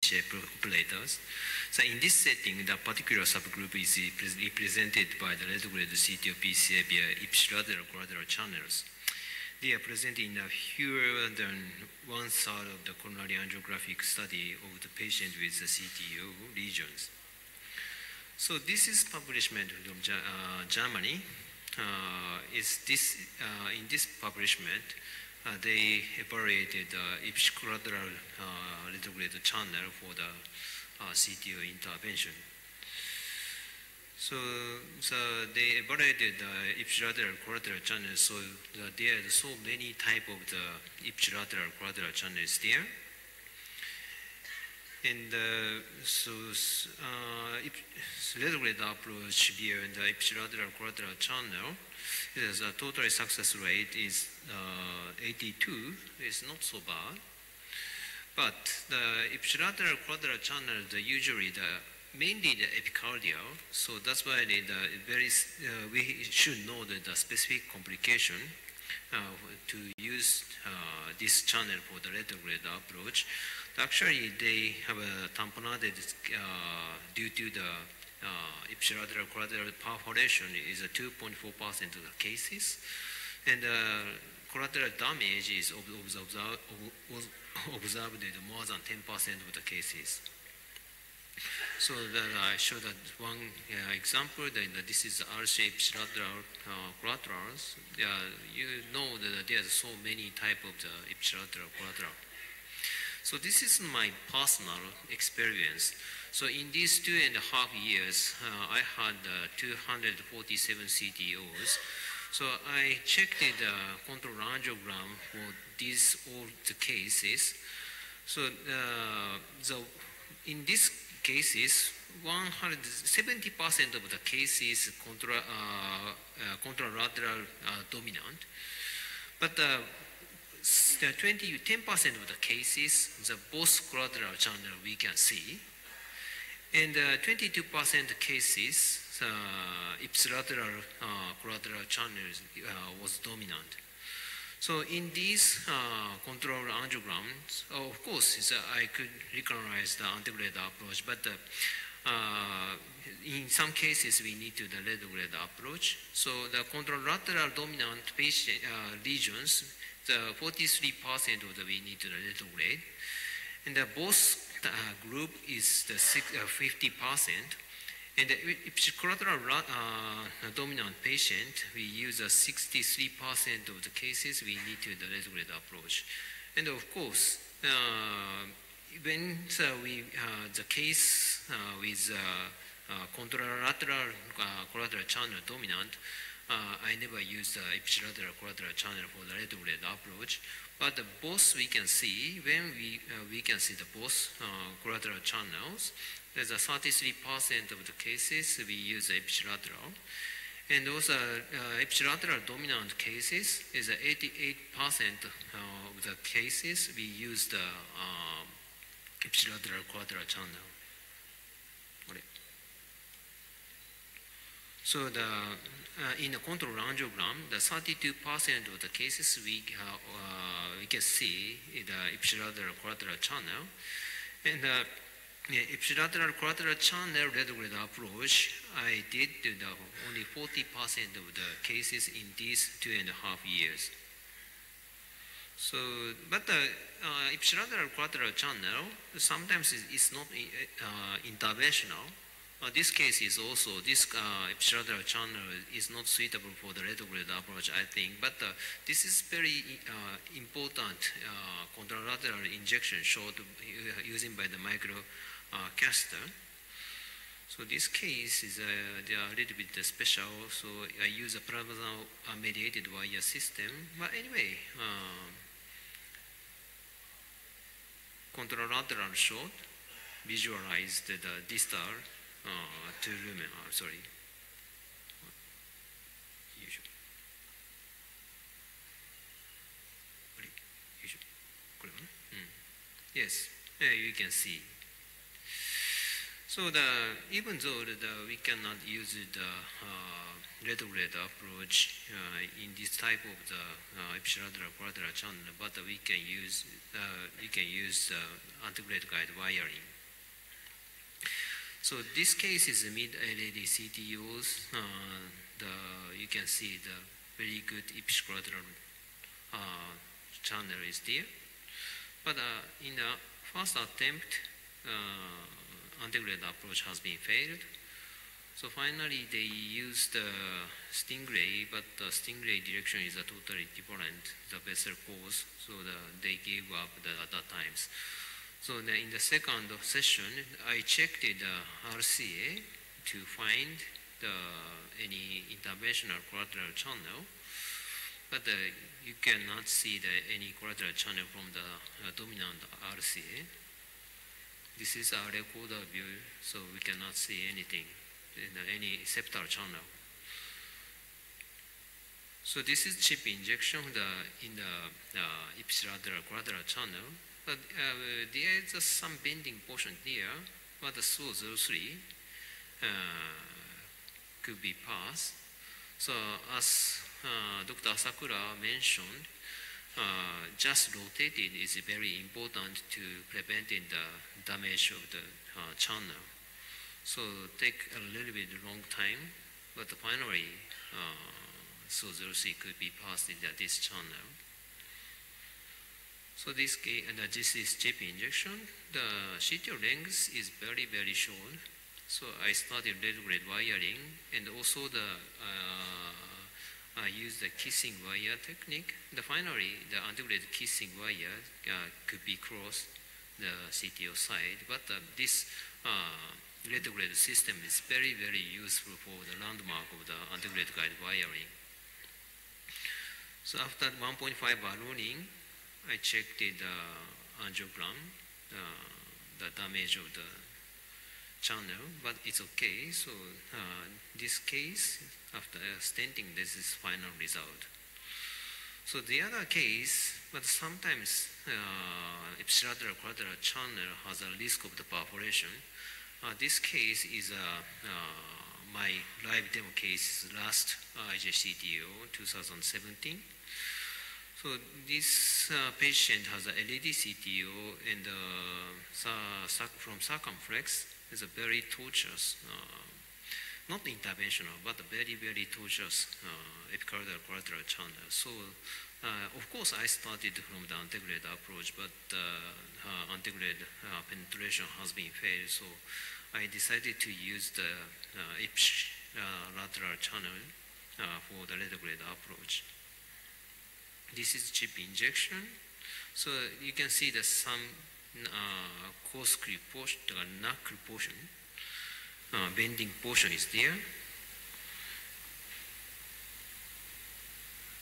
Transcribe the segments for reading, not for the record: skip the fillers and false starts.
PCA operators. So in this setting, the particular subgroup is represented by the retrograde CTO PCA via ipsilateral collateral channels. They are present in fewer than 1/3 of the coronary angiographic study of the patient with the CTO lesions. So this is publishment from Germany. In this publishment, they evaluated ipsilateral retrograde channel for the CTO intervention. So they evaluated the ipsilateral collateral channels. So there are so many types of the ipsilateral collateral channels there. And retrograde approach via the ipsilateral collateral channel, the total success rate is 82. It's not so bad. But the ipsilateral collateral channel, usually mainly the epicardial, so that's why we should know the specific complication to use this channel for the retrograde approach. Actually, they have a tamponade due to the ipsilateral collateral perforation is 2.4% of the cases, and collateral damage is observed in more than 10% of the cases. So that I showed that one example, that this is R-shaped ipsilateral collaterals. You know that there's so many types of the ipsilateral collateral. So this is my personal experience. So in these 2.5 years, I had 247 CTOs. So I checked the control angiogram for these all the cases. So in these cases, 70% of the cases contralateral dominant, but 10% of the cases, the both collateral channel we can see, and 22% cases, ipsilateral collateral channels was dominant. So in these control angiograms, of course, I could recognize the antegrade approach, but in some cases we need to the retrograde approach. So the contralateral dominant patient lesions, the 43% of the we need to the retrograde, and the both group is the 50%. And the ipsilateral dominant patient, we use 63% of the cases we need to the retrograde approach. And of course, when the case with contralateral collateral channel dominant, I never use the ipsilateral collateral channel for the retrograde approach. But both we can see, when we can see the both collateral channels, there's 33% of the cases we use ipsilateral. And also ipsilateral dominant cases is 88% of the cases we use the ipsilateral collateral channel. So in the control angiogram, the 32% of the cases we can see the ipsilateral collateral channel, and ipsilateral collateral channel retrograde approach, I did only 40% of the cases in these 2.5 years. So, but the ipsilateral collateral channel sometimes is not interventional. This case is also, this ipsilateral channel is not suitable for the retrograde approach, I think, but this is very important contralateral injection shot using by the micro caster. So this case is they are a little bit special, so I use a plasma mediated wire system. But anyway, contralateral shot visualized the distal to lumen, sorry. Yes, you can see. So even though we cannot use the retrograde approach in this type of the ipsilateral collateral channel, but we can use antegrade guide wiring. So this case is mid-LED CTOs. You can see the very good epicollateral channel is there. But in the first attempt, integrated approach has been failed. So finally, they used Stingray, but the Stingray direction is totally different, the vessel course, so they gave up at that times. So in the second session, I checked the RCA to find any interventional collateral channel, but you cannot see any collateral channel from the dominant RCA. This is a recorder view, so we cannot see anything, any septal channel. So this is chip injection in the ipsilateral collateral channel. But there is some bending portion here, but the SO03 could be passed. So as Dr. Asakura mentioned, just rotated is very important to preventing the damage of the channel. So take a little bit long time, but finally SO03 could be passed in this channel. So this is chip injection. The CTO length is very, very short. So I started retrograde wiring, and also I used the kissing wire technique. Finally, the integrated kissing wire could be crossed the CTO side, but this retrograde system is very, very useful for the landmark of the integrated guide wiring. So after 1.5 ballooning, I checked the angiogram, the damage of the channel, but it's okay. So this case, after stenting, this is final result. So the other case, but sometimes ipsilateral collateral channel has a risk of the perforation. This case is my live demo case, last IJCTO 2017. So this patient has a LED CTO, and from circumflex is a very tortuous, not interventional, but a very, very tortuous epicardial collateral channel. So of course I started from the integrated approach, but integrated penetration has been failed. So I decided to use the ipsilateral channel for the retrograde approach. This is chip injection. So you can see that some corkscrew portion, the knuckle portion, bending portion is there.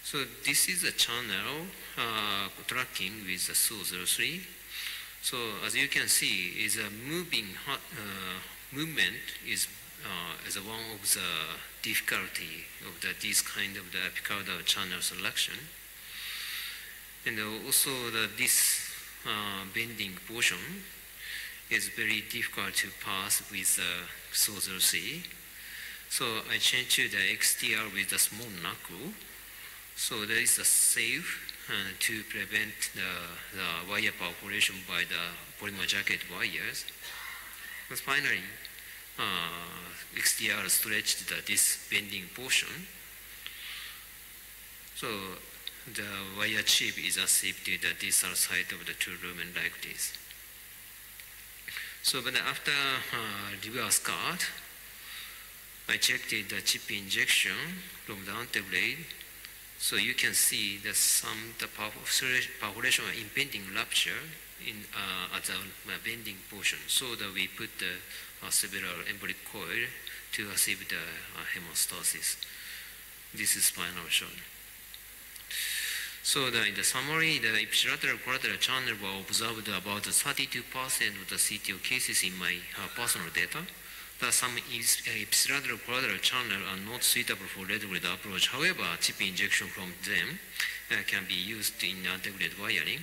So this is a channel tracking with the SO03. So as you can see, is a movement is one of the difficulty of this kind of the epicardial channel selection. And also this bending portion is very difficult to pass with SO03. So I changed to the XTR with a small knuckle. So there is a safe to prevent the wire perforation by the polymer jacket wires. But finally, XTR stretched this bending portion. So the wire chip is saved to the distal side of the two lumen like this. So but after reverse cut, I checked the chip injection from the anteblade. So you can see that the perforation or impending rupture at the bending portion. So that we put the several embolic coil to achieve the hemostasis. This is final shot. So in the summary, the ipsilateral collateral channel were observed about 32% of the CTO cases in my personal data. But some ipsilateral collateral channel are not suitable for retrograde approach. However, chip injection from them can be used in integrated wiring.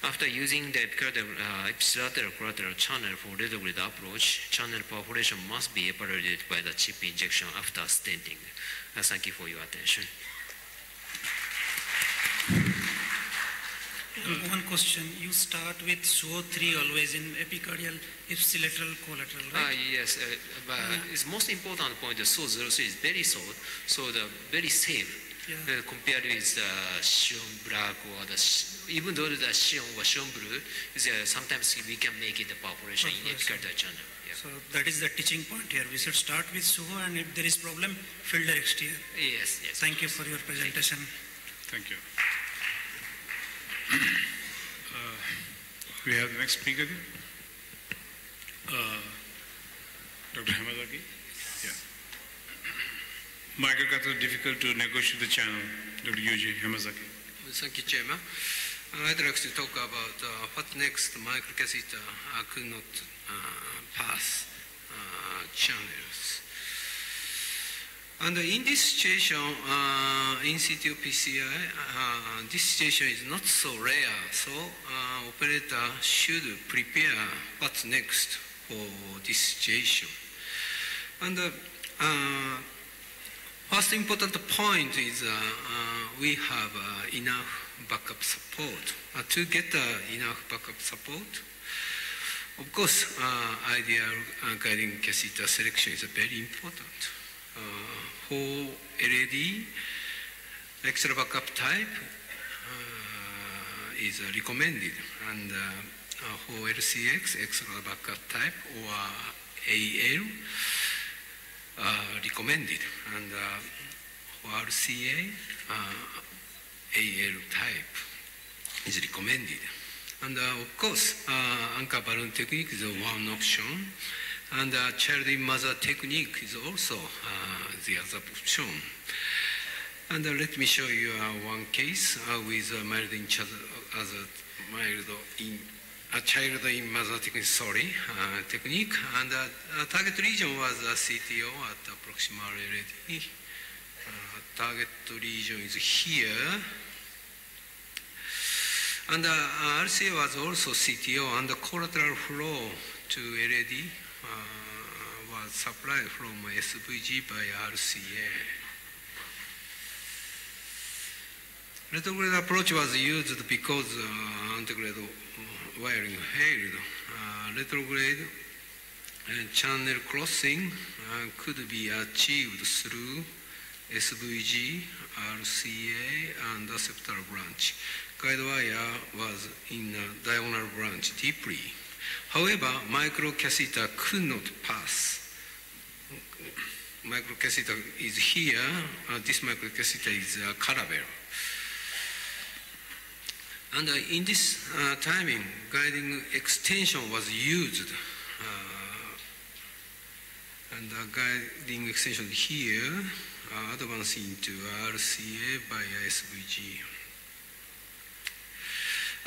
After using the ipsilateral collateral channel for retrograde approach, channel perforation must be evaluated by the chip injection after stenting. Thank you for your attention. One question. You start with SO3 always in epicardial ipsilateral collateral, right? Yes, but it's most important point, the SO03 is very short, so the very safe. Yeah. Compared with the Sion black or even though the Sion or Sion blue, sometimes we can make it the perforation in epicardial channel. Yeah. So that is the teaching point here. We should start with SO, and if there is problem, filter exterior. Yes, yes. Thank you for your presentation. Thank you. We have the next speaker. Dr. Hamazaki. Yeah. Microcatheter difficult to negotiate the channel. Dr. Yuji Hamazaki. Thank you, Chairman. I'd like to talk about what next microcatheter could not pass channels. And in this situation, in CTO PCI, this situation is not so rare, so operator should prepare what's next for this situation. And first important point is we have enough backup support. To get enough backup support, of course, ideal guiding catheter selection is very important. For LAD, extra backup type is recommended, and for LCX, extra backup type or AL recommended, and for RCA, AL type is recommended. And of course, anchor balloon technique is one option, and child in mother technique is also the other option. And let me show you one case with mild in child in mother technique, technique. And target region was CTO at proximal LAD. Target region is here. And RCA was also CTO, and the collateral flow to LAD was supplied from SVG by RCA. Retrograde approach was used because antegrade wiring failed. Retrograde channel crossing could be achieved through SVG, RCA, and the septal branch. Guide wire was in a diagonal branch deeply. However, microcatheter could not pass. Microcatheter is here. This microcatheter is a caravel. And in this timing, guiding extension was used. And the guiding extension here advanced into RCA by SVG.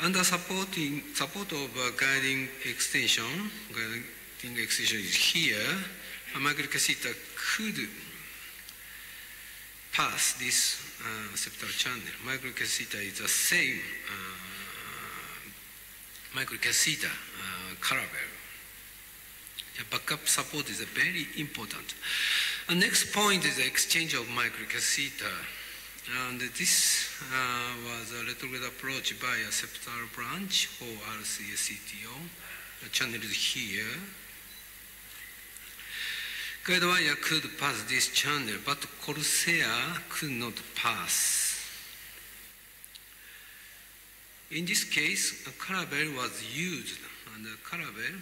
And the support of guiding extension is here. A microcatheter could pass this septal channel. Microcatheter is the same microcatheter caravel. The backup support is very important. The next point is the exchange of microcatheter. And this was a retrograde approach by a septal branch for RCA CTO. The channel is here. Guide wire could pass this channel, but Corsair could not pass. In this case, a caravel was used, and the caravel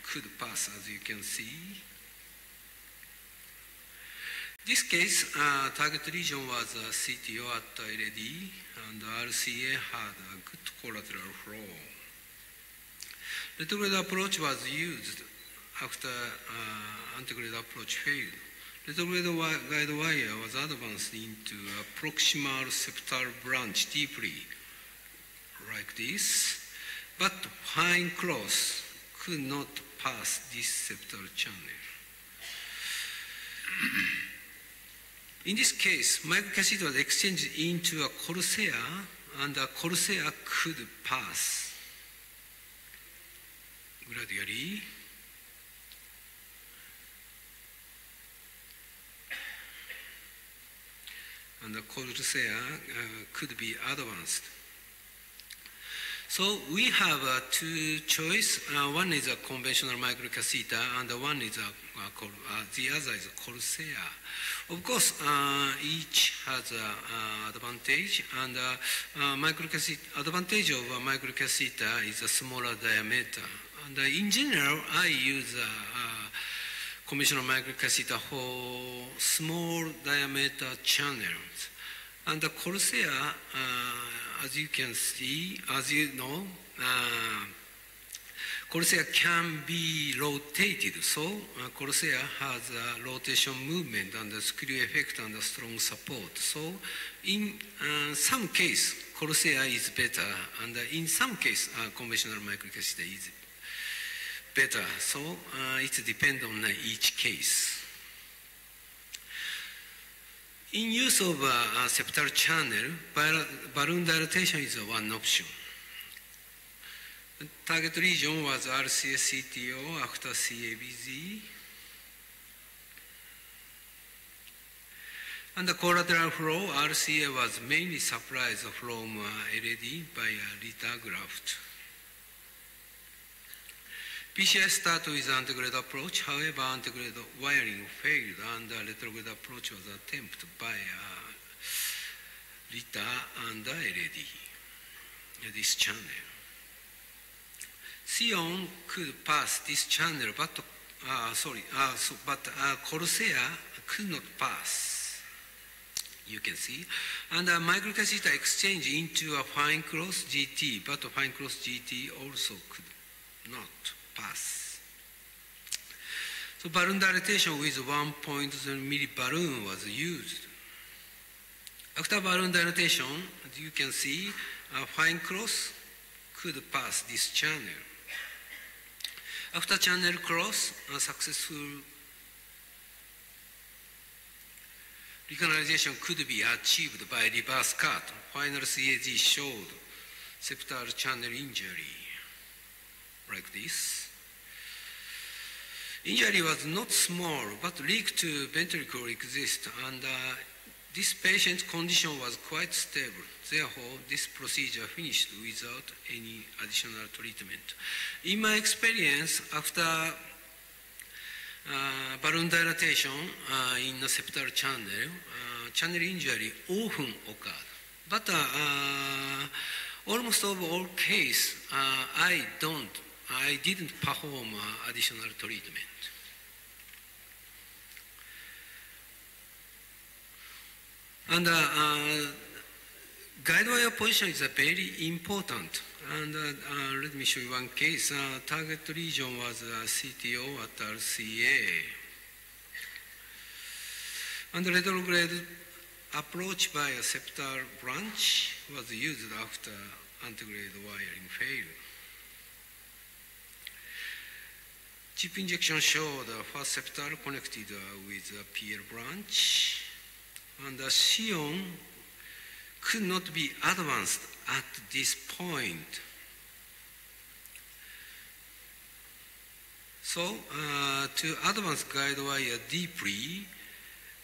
could pass, as you can see. This case, target region was CTO at LAD, and RCA had a good collateral flow. Retrograde approach was used after antegrade approach failed. Retrograde guide wire was advanced into a proximal septal branch deeply, like this, but fine cross could not pass this septal channel. In this case, microcatheter was exchanged into a Corsair, and a Corsair could pass gradually. And the Corsair could be advanced. So we have two choices. One is a conventional microcatheter, and one is the other is Corsair. Of course, each has an advantage, and advantage of a microcatheter is a smaller diameter. And in general, I use conventional microcatheter for small diameter channels. And the Corsair, as you can see, as you know, Corsair can be rotated. So Corsair has a rotation movement and a screw effect and a strong support. So in some case, Corsair is better, and in some case, conventional microcatheter is better. So it depends on each case. In use of a septal channel, balloon dilatation is one option. Target region was IJCTO after CABG. And the collateral flow, RCA was mainly supplied from LED by a lithographed. PCI started with antegrade approach. However, antegrade wiring failed, and the retrograde approach was attempted by Lita and LED, this channel. Xeon could pass this channel, but Corsair could not pass. You can see, and a microcatheter exchange into a fine cross GT, but a fine cross GT also could not pass. So balloon dilatation with 1.0 milli balloon was used. After balloon dilatation, as you can see, a fine cross could pass this channel. After channel cross, a successful recanalization could be achieved by reverse cut. Final CAG showed septal channel injury, like this. Injury was not small, but leak to ventricle exists, and this patient's condition was quite stable. Therefore, this procedure finished without any additional treatment. In my experience, after balloon dilatation in the septal channel, channel injury often occurred. But almost of all cases, I didn't perform additional treatment. And guide wire position is very important. And let me show you one case. Target region was CTO at RCA. And the retrograde approach by a septal branch was used after antegrade wiring failed. Chip injection showed the first septal connected with a PL branch, and the Xeon could not be advanced at this point. So, to advance guide wire deeply,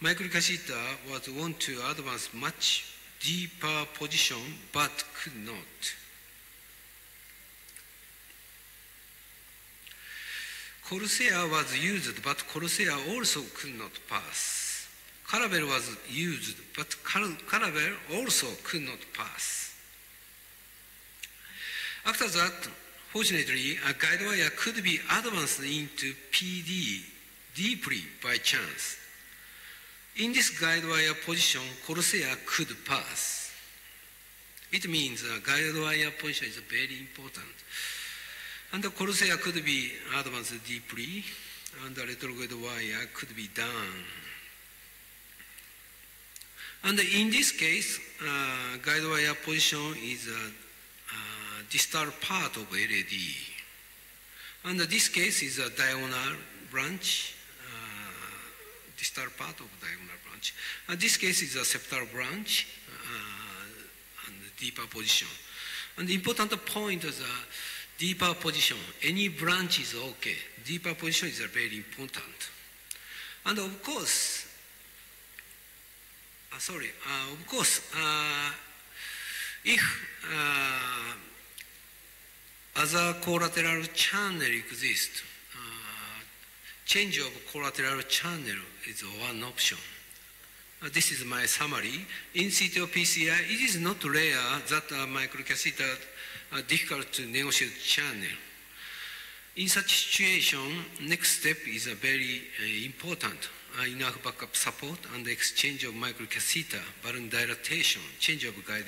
microcatheter was want to advance much deeper position, but could not. Corsair was used, but Corsair also could not pass. Caravel was used, but Caravel also could not pass. After that, fortunately, a guide wire could be advanced into PD deeply by chance. In this guide wire position, Corsair could pass. It means guide wire position is very important. And the Corsair could be advanced deeply, and the retrograde wire could be done. And in this case, guide wire position is a distal part of LED. And this case is a diagonal branch, distal part of diagonal branch. And this case is a septal branch and deeper position. And the important point is deeper position. Any branch is okay. Deeper position is very important. And of course, if Other collateral channel exist. Change of collateral channel is one option. This is my summary. In situ PCI, it is not rare that microcatheter are difficult to negotiate channel. In such situation, next step is a very important. Enough backup support and exchange of microcatheter, balloon dilatation, change of guide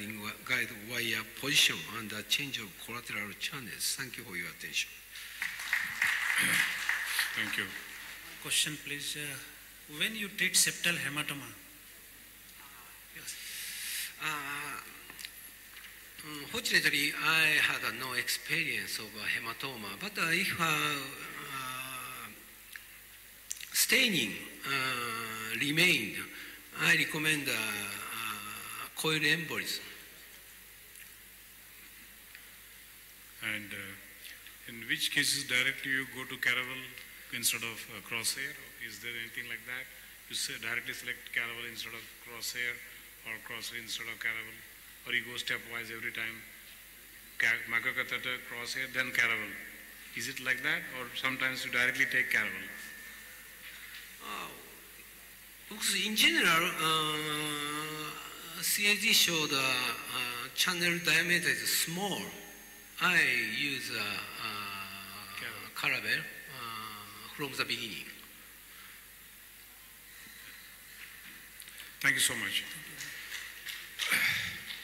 wire position, and change of collateral channels. Thank you for your attention. Thank you. Question, please. When you treat septal hematoma? Yes. Fortunately, I had no experience of hematoma, but if staining remained, I recommend coil embolism. And in which cases directly you go to caravel instead of crosshair? Is there anything like that? You say directly select caravel instead of crosshair, or crosshair instead of caravel, or you go stepwise every time? Microcatheter, crosshair, then caravel. Is it like that, or sometimes you directly take caravel? Because in general, CAG showed channel diameter is small. I use caravel from the beginning. Thank you so much.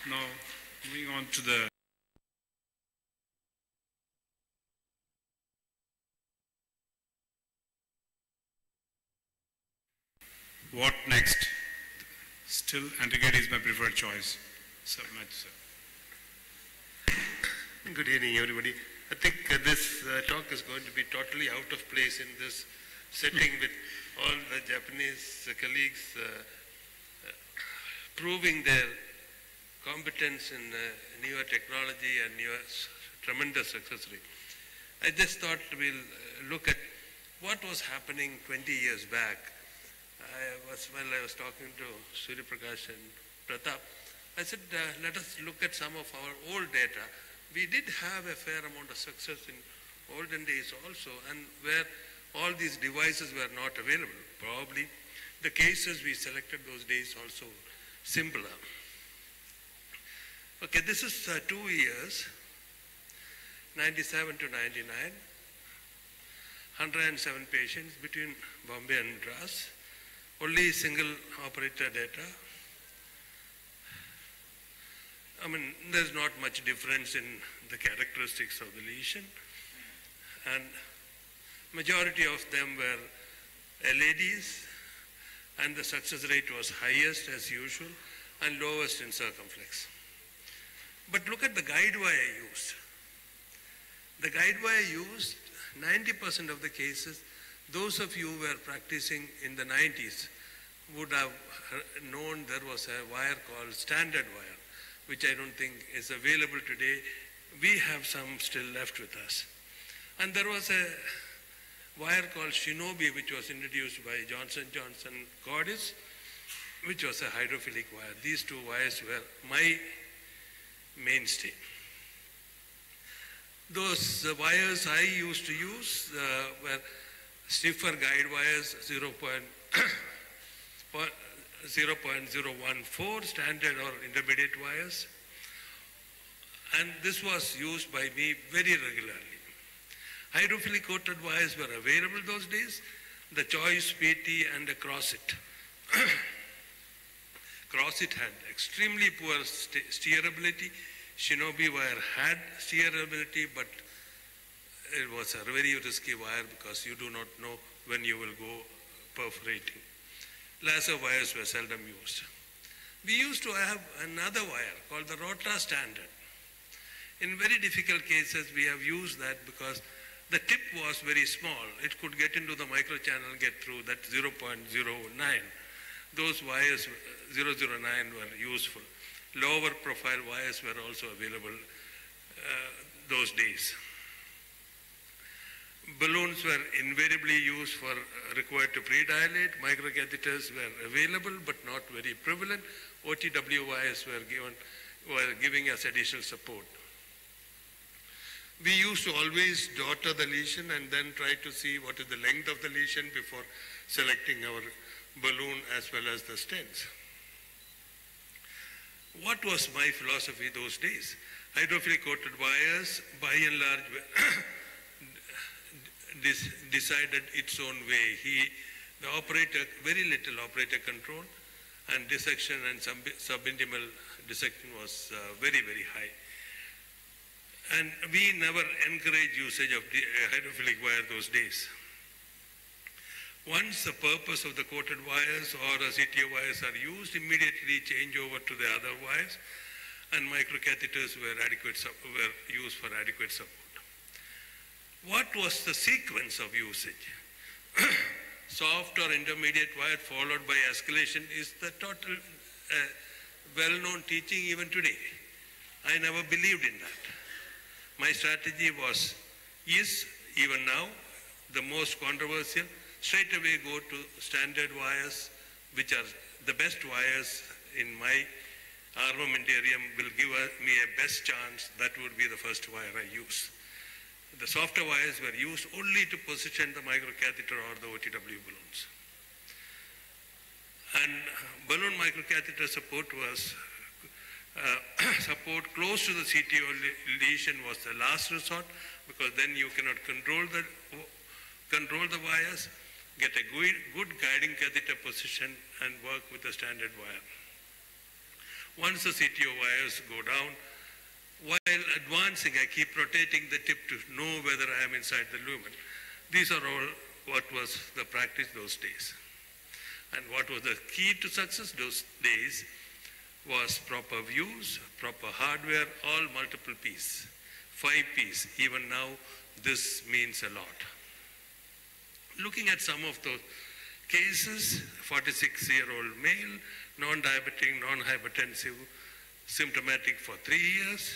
Now, moving on to the what next? Still, antiquity is my preferred choice. So much, sir. Good evening, everybody. I think this talk is going to be totally out of place in this setting with all the Japanese colleagues proving their competence in newer technology and newer tremendous success rate. I just thought we'll look at what was happening 20 years back. While I was talking to Surya Prakash and Pratap, I said, let us look at some of our old data. We did have a fair amount of success in olden days also, and where all these devices were not available. Probably the cases we selected those days also simpler. Okay, this is 2 years, 97 to 99, 107 patients between Bombay and Madras, only single operator data. I mean, there's not much difference in the characteristics of the lesion, and majority of them were LADs, and the success rate was highest as usual and lowest in circumflex. But look at the guide wire used. The guide wire used, 90% of the cases, those of you who were practicing in the 90s would have known there was a wire called standard wire, which I don't think is available today. We have some still left with us. And there was a wire called Shinobi, which was introduced by Johnson & Johnson Cordis, which was a hydrophilic wire. These two wires were my mainstay. Those wires I used to use were stiffer guide wires, 0.014 standard or intermediate wires. And this was used by me very regularly. Hydrophilic coated wires were available those days, the Choice PT and the Crossit. Crossit had extremely poor steerability. Shinobi wire had steerability, but it was a very risky wire because you do not know when you will go perforating. Laser wires were seldom used. We used to have another wire called the Rota standard. In very difficult cases, we have used that because the tip was very small. It could get into the microchannel, get through that 0.09. Those wires, 009, were useful. Lower profile wires were also available those days. Balloons were invariably used for required to predilate. Microcatheters were available but not very prevalent. OTW wires were giving us additional support. We used to always daughter the lesion and then try to see what is the length of the lesion before selecting our balloon as well as the stents. What was my philosophy those days? Hydrophilic coated wires, by and large, decided its own way. The operator, very little operator control, and dissection and subintimal dissection was very, very high. And we never encouraged usage of the hydrophilic wire those days. Once the purpose of the coated wires or CTO wires are used, immediately change over to the other wires, and microcatheters were used for adequate support. What was the sequence of usage? Soft or intermediate wire followed by escalation is the total well-known teaching even today. I never believed in that. My strategy is even now the most controversial. Straight away go to standard wires, which are the best wires in my armamentarium, will give me a best chance. That would be the first wire I use. The softer wires were used only to position the microcatheter or the OTW balloons. And balloon microcatheter support was support close to the CTO lesion was the last resort, because then you cannot control the wires, get a good guiding catheter position, and work with the standard wire. Once the CTO wires go down, while advancing, I keep rotating the tip to know whether I am inside the lumen. These are all what was the practice those days. And what was the key to success those days was proper views, proper hardware, all multiple Ps, 5 Ps. Even now, this means a lot. Looking at some of those cases, 46-year-old male, non-diabetic, non-hypertensive, symptomatic for 3 years,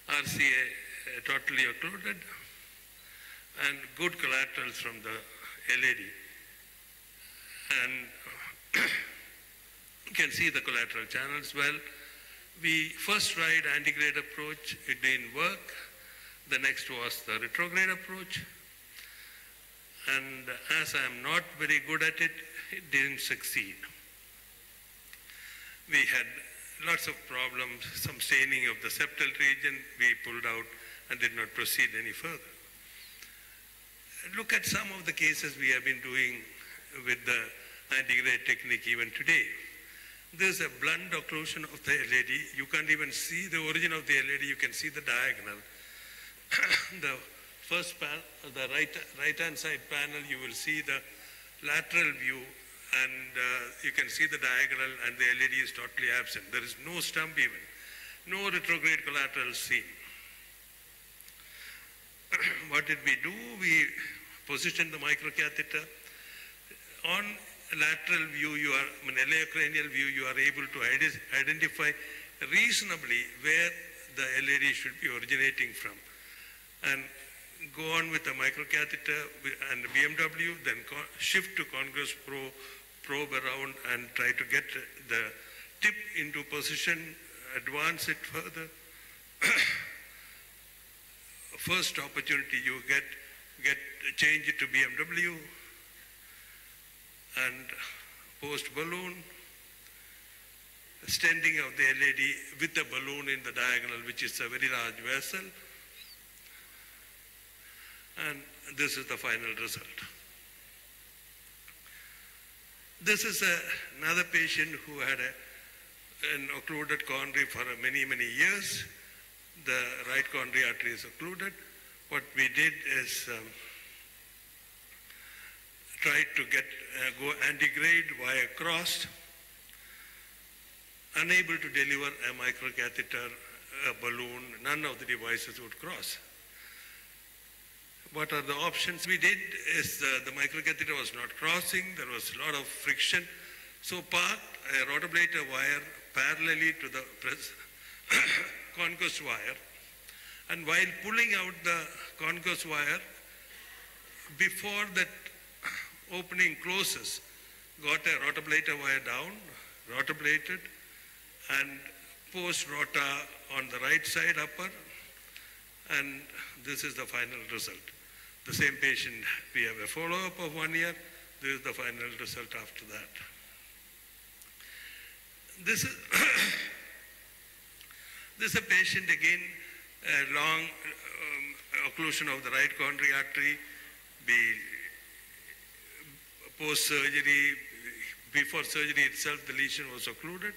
RCA totally occluded, and good collaterals from the LAD. And you can see the collateral channels well. We first tried antegrade approach, it didn't work. The next was the retrograde approach. And as I am not very good at it, it didn't succeed. We had lots of problems, some staining of the septal region we pulled out and did not proceed any further. Look at some of the cases we have been doing with the antegrade technique even today. There's a blunt occlusion of the LAD. You can't even see the origin of the LAD, you can see the diagonal. The first panel, the right-hand side panel, you will see the lateral view, and you can see the diagonal, and the LAD is totally absent. There is no stump even, no retrograde collateral seen. What did we do? We positioned the microcatheter. On lateral view, eleocranial view, you are able to identify reasonably where the LAD should be originating from. And go on with the microcatheter and the BMW, then shift to congruous probe around and try to get the tip into position, advance it further. First opportunity you get change it to BMW, and post balloon, stenting of the LAD with the balloon in the diagonal, which is a very large vessel. And this is the final result. This is another patient who had an occluded coronary for many, many years. The right coronary artery is occluded. What we did is tried to go antegrade via crossed, unable to deliver a microcatheter, a balloon. None of the devices would cross. What are the options we did is the microcatheter was not crossing, there was a lot of friction. So parked a rotablator wire parallelly to the concourse wire, and while pulling out the concourse wire, before that opening closes, got a rotablator wire down, rotablated, and post rota on the right side upper, and this is the final result. The same patient, we have a follow-up of 1 year. This is the final result after that. This is, this is a patient again, a long occlusion of the right coronary artery, post-surgery, before surgery itself, the lesion was occluded.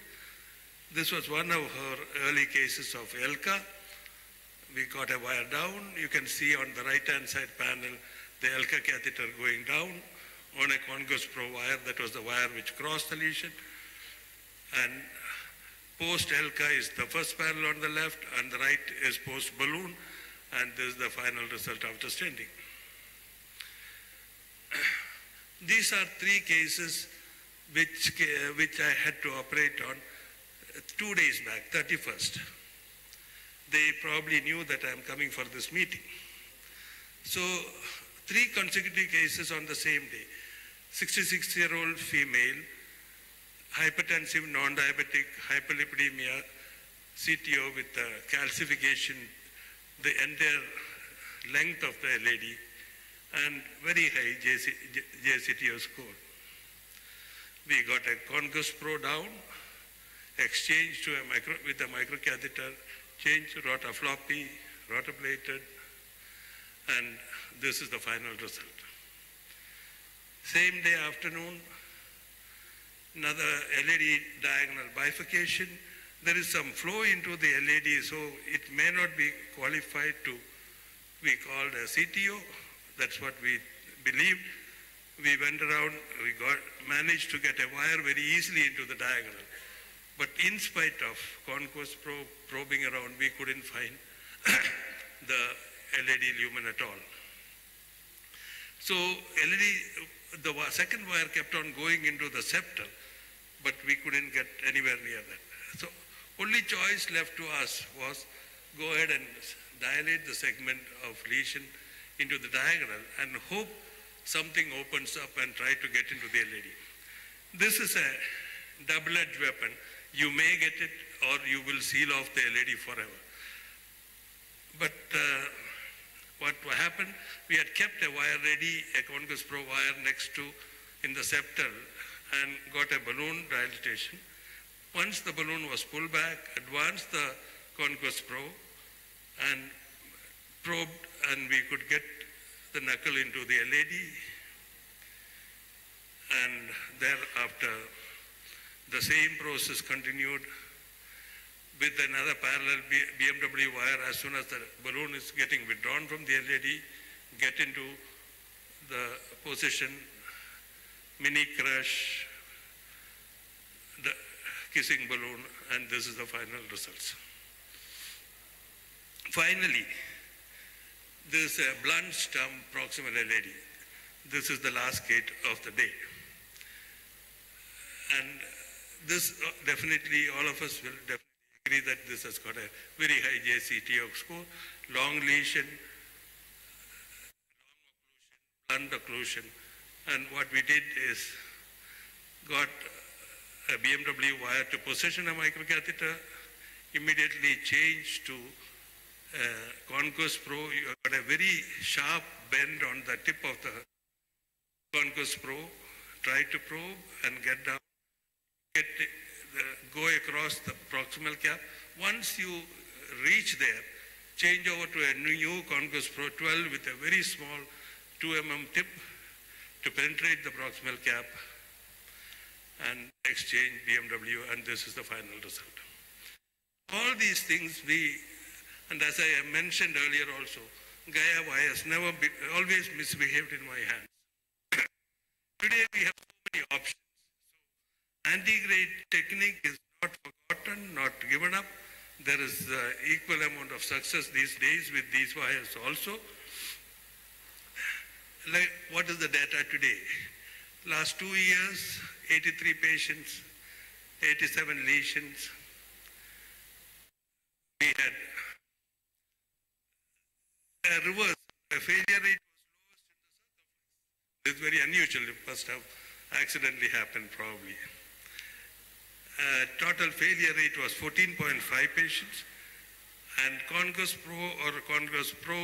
This was one of her early cases of ELCA. We got a wire down. You can see on the right-hand side panel, the ELCA catheter going down on a congus pro wire. That was the wire which crossed the lesion. And post-ELCA is the first panel on the left, and the right is post-balloon, and this is the final result after stenting. These are 3 cases which I had to operate on 2 days back, 31st. They probably knew that I am coming for this meeting. So 3 consecutive cases on the same day. 66-year-old female, hypertensive, non-diabetic, hyperlipidemia, CTO with calcification, the entire length of the LAD, and very high IJCTO score. We got a congus pro down, exchanged to with a microcatheter, changed to rotafloppy, rotablated, and this is the final result. Same day afternoon, another LAD diagonal bifurcation. There is some flow into the LAD, so it may not be qualified to be called a CTO. That's what we believed. We went around, we managed to get a wire very easily into the diagonal. But in spite of concourse probing around, we couldn't find the LAD lumen at all. So LAD, the second wire kept on going into the septal, but we couldn't get anywhere near that. So only choice left to us was go ahead and dilate the segment of lesion into the diagonal and hope something opens up and try to get into the LAD. This is a double-edged weapon. You may get it or you will seal off the LAD forever. But what happened, we had kept a wire ready, a congus pro wire next to in the septal and got a balloon dilatation. Once the balloon was pulled back, advanced the congus pro and probed, and we could get the knuckle into the LAD, and thereafter the same process continued with another parallel BMW wire. As soon as the balloon is getting withdrawn from the LAD, get into the position, mini crush, the kissing balloon, and this is the final results. Finally, this is a blunt stump proximal LAD. This is the last gate of the day. And this definitely, all of us will definitely agree that this has got a very high IJCTO score, long lesion, long occlusion, blunt occlusion. And what we did is got a BMW wire to position a microcatheter, immediately changed to congus pro. You got a very sharp bend on the tip of the congus pro. Try to probe and get down, go across the proximal cap. Once you reach there, change over to a new congus pro 12 with a very small 2 mm tip to penetrate the proximal cap and exchange BMW, and this is the final result. All these things and as I mentioned earlier also, Gaia wires never always misbehaved in my hands. Today we have so many options. So anti-grade technique is not forgotten, not given up. There is equal amount of success these days with these wires also. Like, what is the data today? Last 2 years, 83 patients, 87 lesions. We had a reverse, a failure rate was lowest in the circumflex. This is very unusual. It must have accidentally happened probably. Total failure rate was 14.5 patients, And Congress Pro or Congress Pro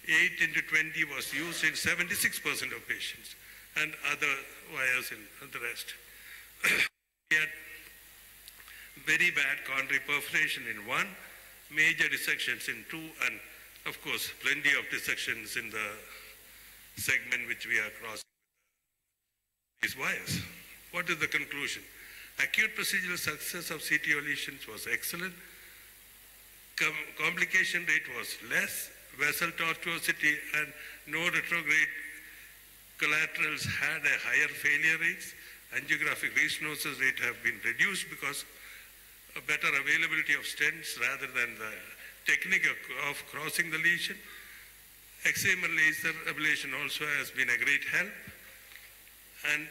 8x20 was used in 76% of patients, and other wires in the rest. We had very bad coronary perforation in 1, major dissections in 2, and of course, plenty of dissections in the segment which we are crossing these wires. What is the conclusion? Acute procedural success of CTO lesions was excellent. Complication rate was less. Vessel tortuosity and no retrograde collaterals had a higher failure rates. Angiographic restenosis rate have been reduced because of better availability of stents rather than the technique of crossing the lesion. Excimer laser ablation also has been a great help. And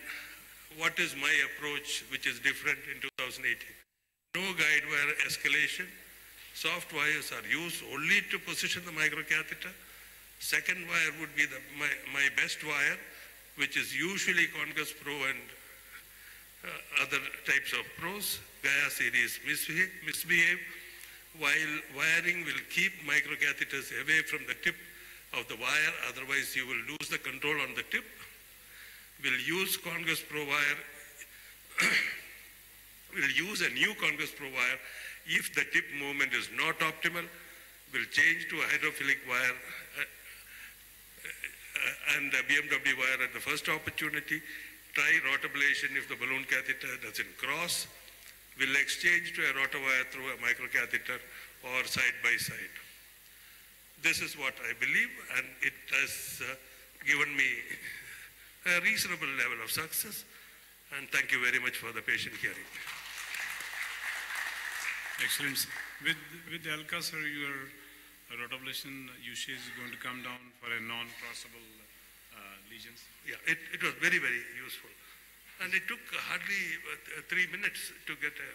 what is my approach which is different in 2018? No guide wire escalation. Soft wires are used only to position the microcatheter. Second wire would be my best wire, which is usually Congress Pro and other types of pros. Gaia series misbehave, while wiring will keep microcatheters away from the tip of the wire, otherwise you will lose the control on the tip. We'll use Congress Pro wire, we'll use a new Congress Pro wire if the tip movement is not optimal. We'll change to a hydrophilic wire and a BMW wire at the first opportunity. Try rotablation if the balloon catheter doesn't cross. We'll exchange to a rotowire through a microcatheter or side by side. This is what I believe, and it has given me a reasonable level of success. And thank you very much for the patient hearing. Excellent. With ALCA, sir, your rotablation usage is going to come down for a non-crossable lesions? Yeah, it was very, very useful. And it took hardly 3 minutes to get a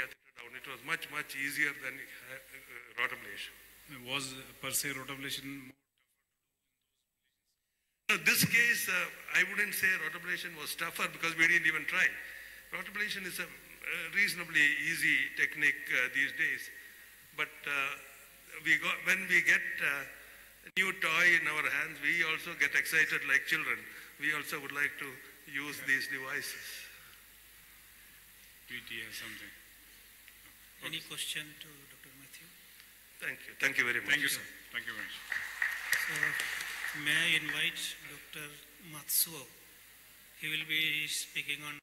catheter down. It was much, much easier than rotablation. Was per se rotablation more? In this case, I wouldn't say rotablation was tougher because we didn't even try. Rotablation is a reasonably easy technique these days. But when we get a new toy in our hands, we also get excited like children. We also would like to use these devices. PT has something. Any question to Dr. Matthew? Thank you. Thank you very much. Thank you, sir. Thank you very much. So, may I invite Dr. Matsuo? He will be speaking on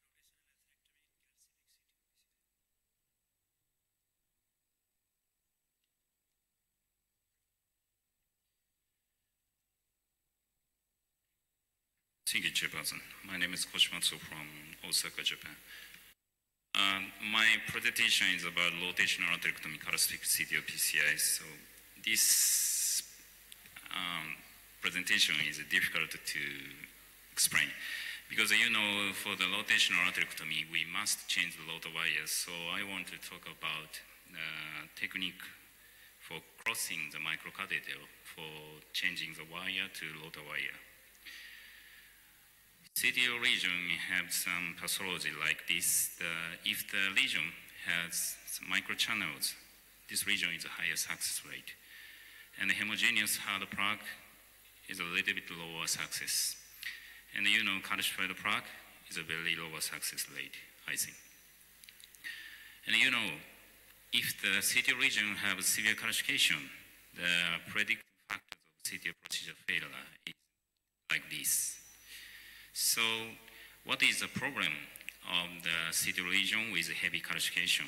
Thank you, Chairperson. My name is Koshimatsu from Osaka, Japan. My presentation is about rotational atherectomy characteristic CTO PCI. So this presentation is difficult to explain because for the rotational atherectomy we must change the rotor wires. So I want to talk about technique for crossing the microcatheter for changing the wire to rotor wire. CTO region have some pathology like this. If the region has some microchannels, this region is a higher success rate. And the homogeneous hard plaque is a little bit lower success. And calcified plaque is a very lower success rate, I think. And if the CTO region have severe calcification, the predictive factors of CTO procedure failure is like this. So what is the problem of the CTO region with heavy calcification?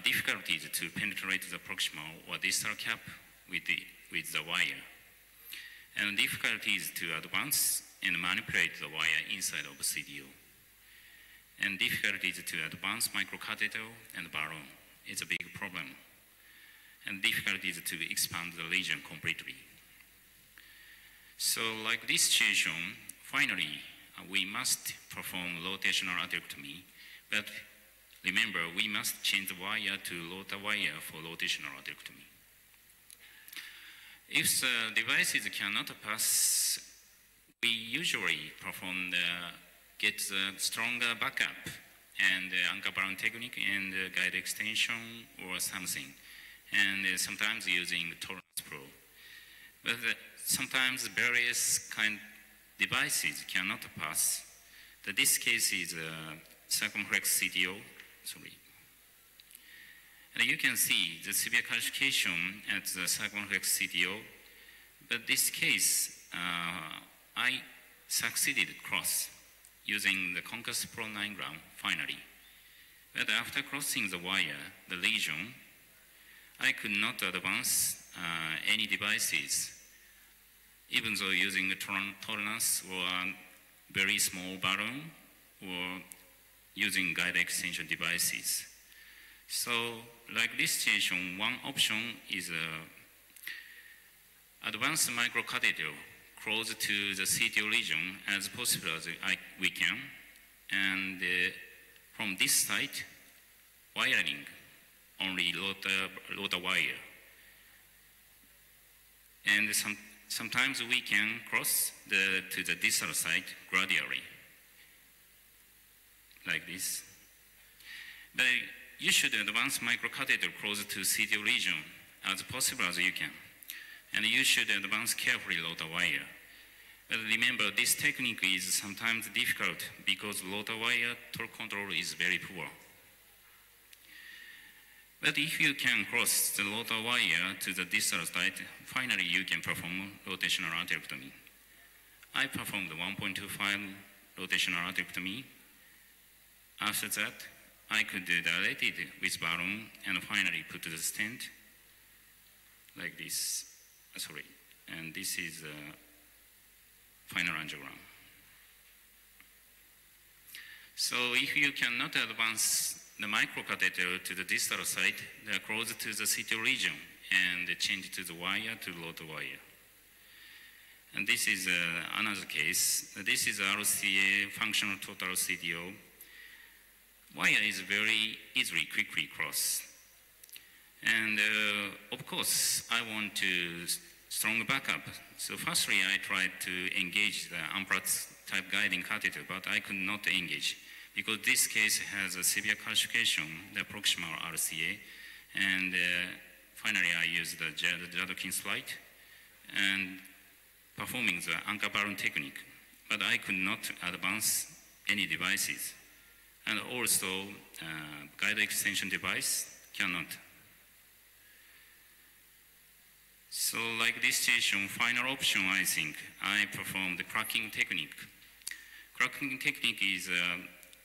Difficulties to penetrate the proximal or distal cap with the wire. And difficulties to advance and manipulate the wire inside of the CTO. And difficulties to advance microcatheter and balloon is a big problem. And difficulties to expand the lesion completely. So like this situation, finally, we must perform rotational atherectomy, but remember, we must change the wire to rotor wire for rotational atherectomy. If the devices cannot pass, we usually get the stronger backup and anchor balloon technique and guide extension or something. and sometimes using tolerance probe. But sometimes various kind devices cannot pass. This case is circumflex CTO. Sorry. And you can see the severe calcification at the circumflex CTO. But this case, I succeeded cross using the Conquest Pro 9 gram finally. But after crossing the wire, the lesion, I could not advance any devices, even though using a tolerance or a very small balloon or using guide extension devices. So, like this situation, one option is advanced microcatheter close to the CTO lesion as possible as we can, and from this site, wiring only rotor wire, and sometimes we can cross to the distal site gradually, like this. But you should advance microcatheter close to CTO lesion as possible as you can. And you should advance carefully rotor wire. But remember, this technique is sometimes difficult because rotor wire torque control is very poor. But if you can cross the rotor wire to the distal site, finally you can perform rotational atherectomy. I performed 1.25 rotational atherectomy. After that, I could dilate it with balloon and finally put the stent like this. Sorry, and this is final angiogram. So if you cannot advance the microcatheter to the distal site, they are close to the CTO region and change to the wire to rotor wire. And this is another case. This is RCA functional total CTO. Wire is very easily, quickly cross. And of course, I want to strong backup. So firstly, I tried to engage the Amplatz type guiding catheter, but I could not engage because this case has a severe calcification, the proximal RCA, and finally I used the Jadokins flight and performing the anchor balloon technique, but I could not advance any devices. And also, guide extension device cannot. So like this situation, final option, I think, I performed the cracking technique. Cracking technique is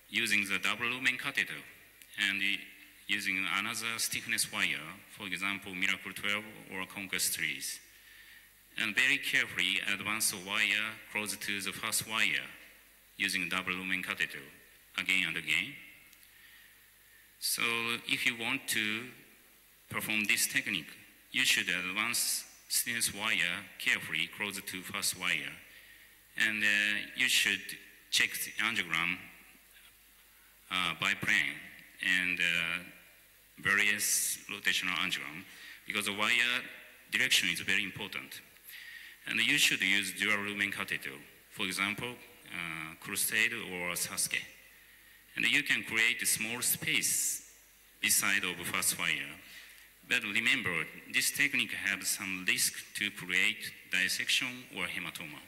using the double lumen catheter and using another stiffness wire, for example, Miracle 12 or Conquest 3s. And very carefully advance the wire close to the first wire using double lumen catheter again and again. So if you want to perform this technique, you should advance stiffness wire carefully close to first wire. And you should check the angiogram by plane and various rotational angiogram because the wire direction is very important. And you should use dual lumen catheter, for example, Crusade or Sasuke. And you can create a small space beside of first wire. But remember, this technique has some risk to create dissection or hematoma.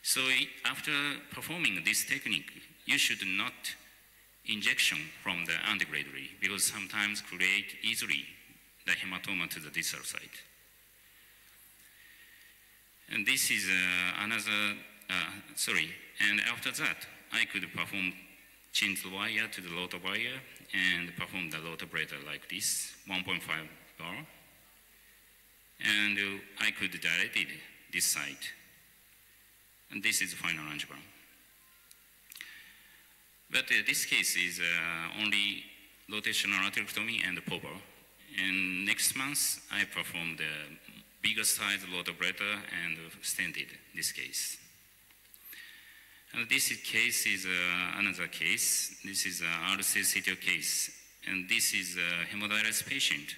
So after performing this technique, you should not injection from the antegrade because sometimes create easily the hematoma to the distal site. And this is another, and after that, I could perform change the wire to the rotor wire and perform the rotor braided like this, 1.5 bar. And I could dilate it this side. And this is the final angiogram. But this case is only rotational atherectomy and POBA. And next month, I performed the bigger size rotor braided and stented this case. And this case is another case. This is a RCA-CTO case. And this is a hemodialysis patient.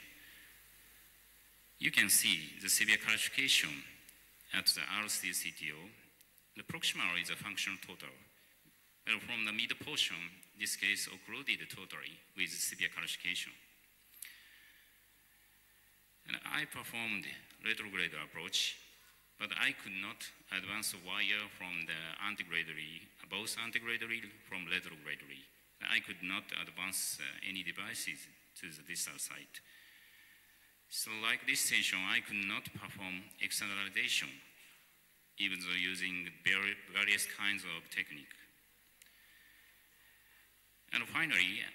You can see the severe calcification at the RCA-CTO. The proximal is a functional total. But from the mid portion, this case occluded totally with severe calcification. And I performed retrograde approach, but I could not advance the wire from the antigradally, both antigradally from retrogradally. I could not advance any devices to the distal site. So like this station, I could not perform externalization, even though using various kinds of technique. And finally,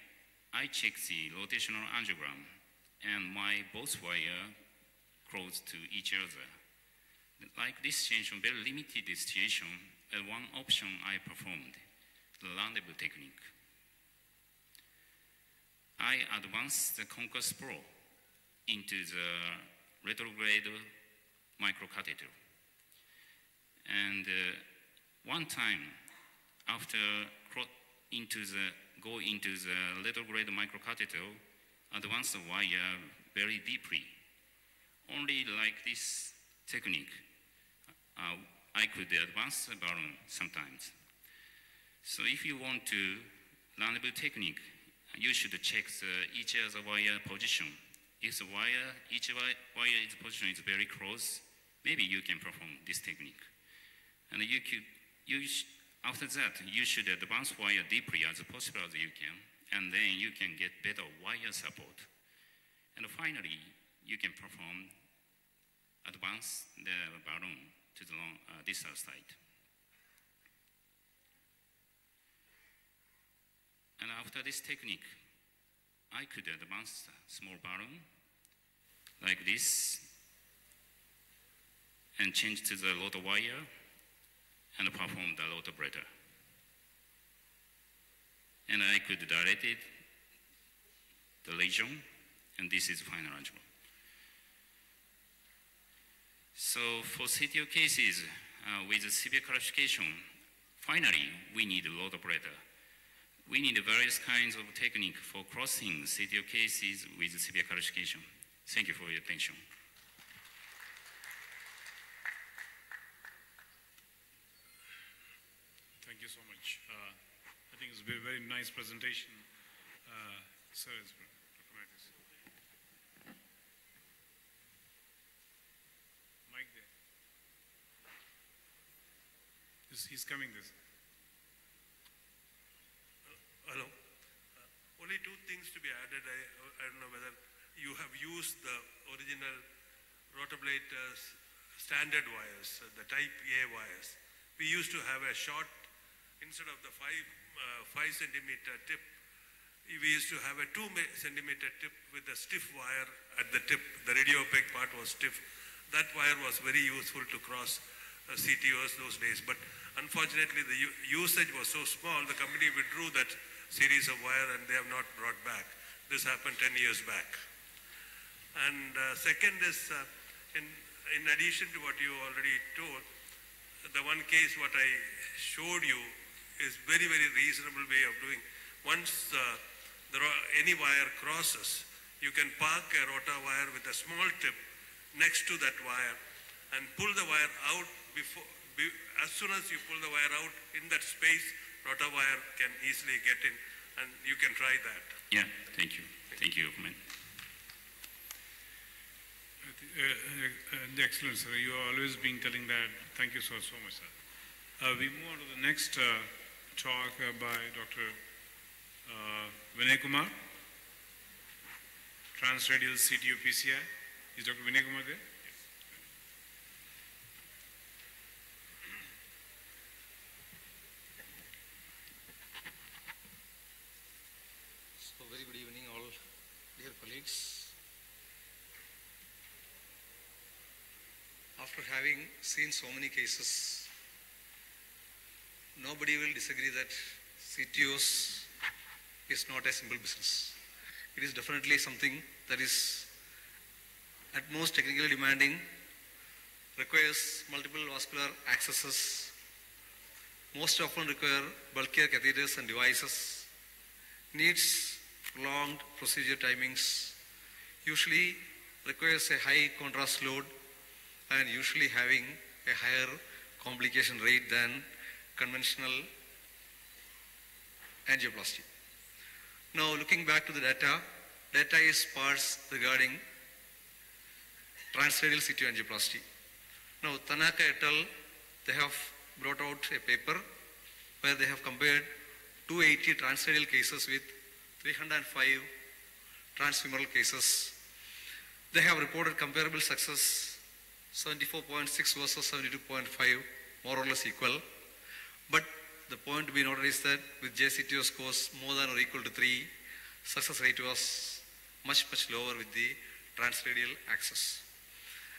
I checked the rotational angiogram, and my both wire close to each other. Like this situation, very limited situation, one option I performed, the rendezvous technique. I advanced the concuss pro into the retrograde microcatheter. And one time, after go into the retrograde microcatheter, advance the wire very deeply. Only like this technique, I could advance the balloon sometimes. So if you want to rendezvous technique, you should check each other wire position. If the wire, each wire position is very close, maybe you can perform this technique. And after that, you should advance wire deeply as possible as you can, and then you can get better wire support. And finally, you can advance the balloon to the distal site. And after this technique, I could advance a small balloon like this and change to the rotor wire and perform the rotor breather. And I could dilate it, the lesion, and this is final angiogram. So for CTO cases with severe calcification, finally we need a rotor breather. We need various kinds of technique for crossing CTO cases with severe calcification. Thank you for your attention. Thank you so much. I think it's a very, very nice presentation. Sir, Dr. Mattis. Mike there. He's coming this. Hello. Only two things to be added. I don't know whether you have used the original rotoblade standard wires, the type A wires. We used to have a short, instead of the 5 centimeter tip, we used to have a 2 centimeter tip with a stiff wire at the tip. The radio opaque part was stiff. That wire was very useful to cross CTOs those days. But unfortunately, the usage was so small, the company withdrew that series of wire and they have not brought back. This happened 10 years back. And second is, in addition to what you already told, the one case what I showed you is very, very reasonable way of doing. Once any wire crosses, you can park a rotor wire with a small tip next to that wire and pull the wire out as soon as you pull the wire out in that space, rotor wire can easily get in, and you can try that. Yeah, thank you. Thank you, man. Excellent, sir. You have always been telling that. Thank you so much, sir. We move on to the next talk by Dr. Vinay Kumar, Transradial CTO PCI. Is Dr. Vinay Kumar there? So very good evening all dear colleagues. After having seen so many cases, nobody will disagree that CTOs is not a simple business. It is definitely something that is at most technically demanding, requires multiple vascular accesses, most often require bulkier catheters and devices, needs prolonged procedure timings, usually requires a high contrast load, and usually having a higher complication rate than conventional angioplasty. Now looking back to the data is sparse regarding transradial CTO angioplasty. Now, Tanaka et al., they have brought out a paper where they have compared 280 transradial cases with 305 transfemoral cases. They have reported comparable success, 74.6 versus 72.5, more or less equal. But the point to be noted is that with JCTO scores more than or equal to 3, success rate was much lower with the transradial access.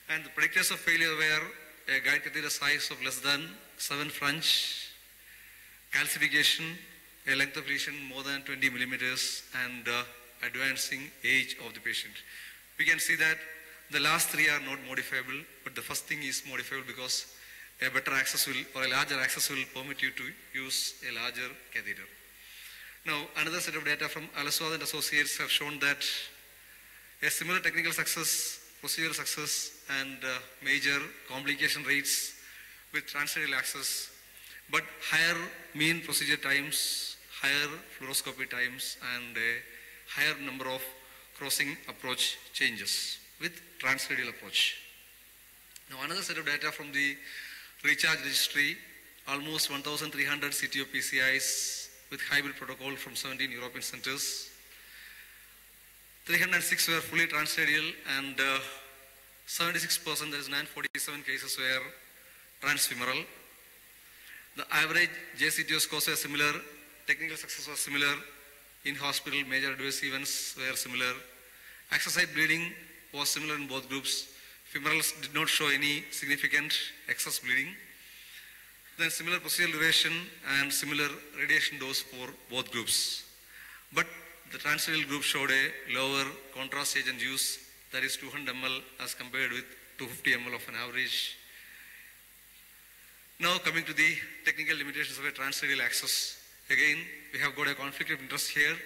And the predictors of failure were a guide catheter size of less than 7 French, calcification, a length of lesion more than 20 millimeters, and advancing age of the patient. We can see that the last 3 are not modifiable, but the first thing is modifiable because a better access will, or a larger access will permit you to use a larger catheter. Now, another set of data from Alaswad and Associates have shown that a similar technical success, procedural success, and major complication rates with transradial access, but higher mean procedure times, higher fluoroscopy times, and a higher number of crossing approach changes with transradial approach. Now, another set of data from the recharge registry, almost 1,300 CTO PCIs with hybrid protocol from 17 European centers. 306 were fully transradial, and 76%, that is 947 cases, were transfemoral. The average JCTO scores were similar, technical success was similar, in-hospital major adverse events were similar. Access site bleeding was similar in both groups. Femorals did not show any significant excess bleeding. Then similar procedural duration and similar radiation dose for both groups. But the transradial group showed a lower contrast agent use, that is 200 ml as compared with 250 ml of an average. Now coming to the technical limitations of a transradial access. Again, we have got a conflict of interest here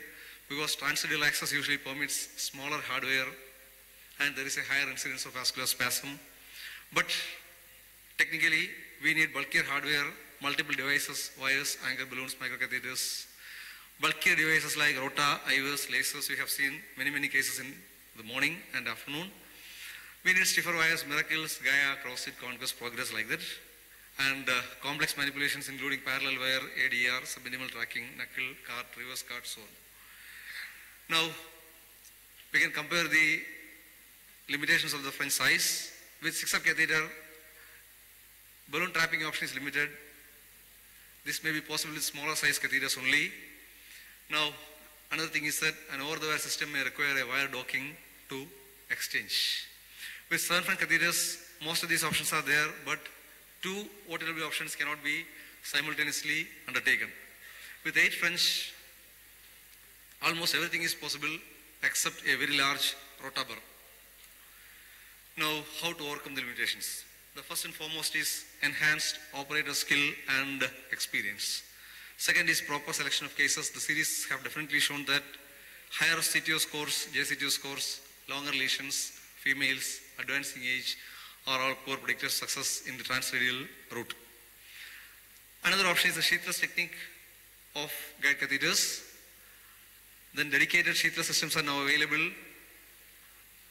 because transradial access usually permits smaller hardware and there is a higher incidence of vascular spasm. But technically, we need bulkier hardware, multiple devices, wires, anchor balloons, microcatheters, bulkier devices like rota, IVs, lasers. We have seen many cases in the morning and afternoon. We need stiffer wires, miracles, Gaia, CrossFit, Conquest, Progress, like that. And complex manipulations including parallel wire, ADR, subminimal tracking, knuckle, cart, reverse cart, so on. Now, we can compare the limitations of the French size. With 6-up catheter, balloon trapping option is limited. This may be possible with smaller size catheters only. Now, another thing is that an over-the-wire system may require a wire docking to exchange. With 7 French catheters, most of these options are there, but 2 OTW options cannot be simultaneously undertaken. With 8 French, almost everything is possible except a very large rotabar. Now, how to overcome the limitations? The first and foremost is enhanced operator skill and experience. Second is proper selection of cases. The series have definitely shown that higher CTO scores, JCTO scores, longer lesions, females, advancing age, are all core predictors of success in the transradial route. Another option is the sheathless technique of guide catheters. Then dedicated sheathless systems are now available.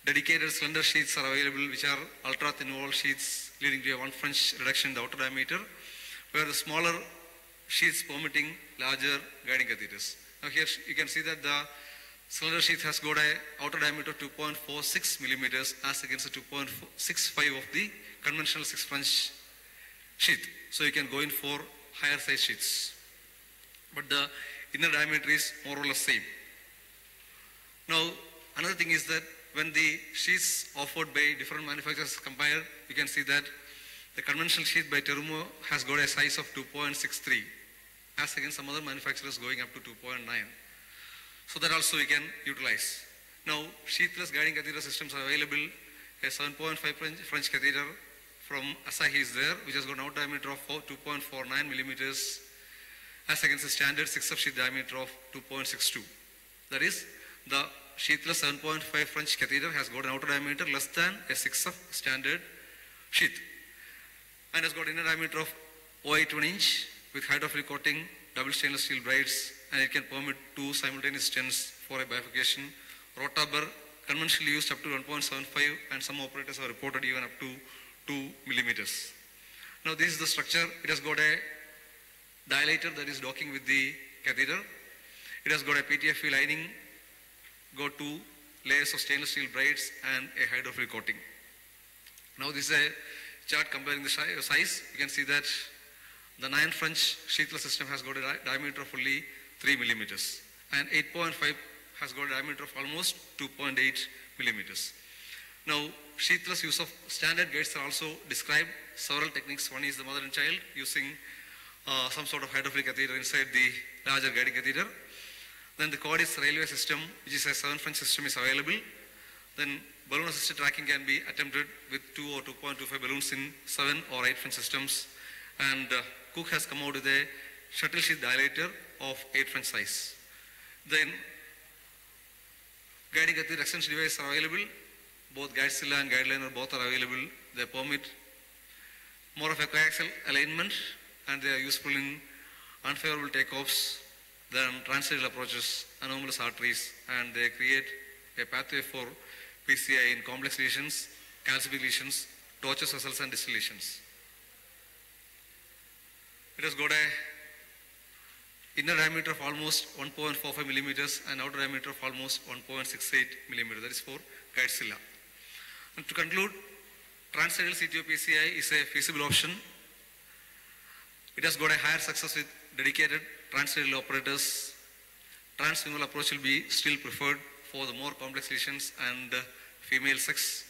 Dedicated cylinder sheaths are available, which are ultra thin wall sheaths leading to a 1 French reduction in the outer diameter, where the smaller sheaths permitting larger guiding catheters. Now here you can see that the cylinder sheath has got an outer diameter of 2.46 millimeters as against the 2.65 of the conventional 6 French sheath. So you can go in for higher size sheaths. But the inner diameter is more or less same. Now another thing is that when the sheaths offered by different manufacturers compared, you can see that the conventional sheath by Terumo has got a size of 2.63 as against some other manufacturers going up to 2.9. So that also we can utilize. Now, sheathless guiding catheter systems are available. A 7.5 French catheter from Asahi is there, which has got an outer diameter of 2.49 millimeters as against the standard 6-up sheath diameter of 2.62. That is, the sheathless 7.5 French catheter has got an outer diameter less than a 6-up standard sheath and has got inner diameter of 0.81 inch with hydrophilic coating, double stainless steel brides, and it can permit 2 simultaneous stents for a bifurcation. Rotabar conventionally used up to 1.75, and some operators have reported even up to 2 millimeters. Now this is the structure. It has got a dilator that is docking with the catheter. It has got a PTFE lining, got 2 layers of stainless steel braids and a hydrophilic coating. Now this is a chart comparing the size. You can see that the 9 French sheathless system has got a diameter of only 3 millimeters, and 8.5 has got a diameter of almost 2.8 millimeters. Now, sheathless use of standard gates are also described. Several techniques. One is the mother and child using some sort of hydrophilic catheter inside the larger guiding catheter. Then the Cordis railway system, which is a 7 French system, is available. Then balloon assisted tracking can be attempted with 2 or 2.25 balloons in 7 or 8 French systems. And Cook has come out with a shuttle sheath dilator of 8 French size. Then guiding catheter extension devices are available. Both GuideZilla and GuideLiner both are available. They permit more of a coaxial alignment, and they are useful in unfavorable takeoffs, then transradial approaches, anomalous arteries, and they create a pathway for PCI in complex lesions, calcific lesions, tortuous vessels, and distal lesions. It has got a inner diameter of almost 1.45 millimeters and outer diameter of almost 1.68 millimeters. That is for GuideZilla. And to conclude, transradial CTO PCI is a feasible option. It has got a higher success with dedicated transradial operators. Transfemoral approach will be still preferred for the more complex lesions and female sex.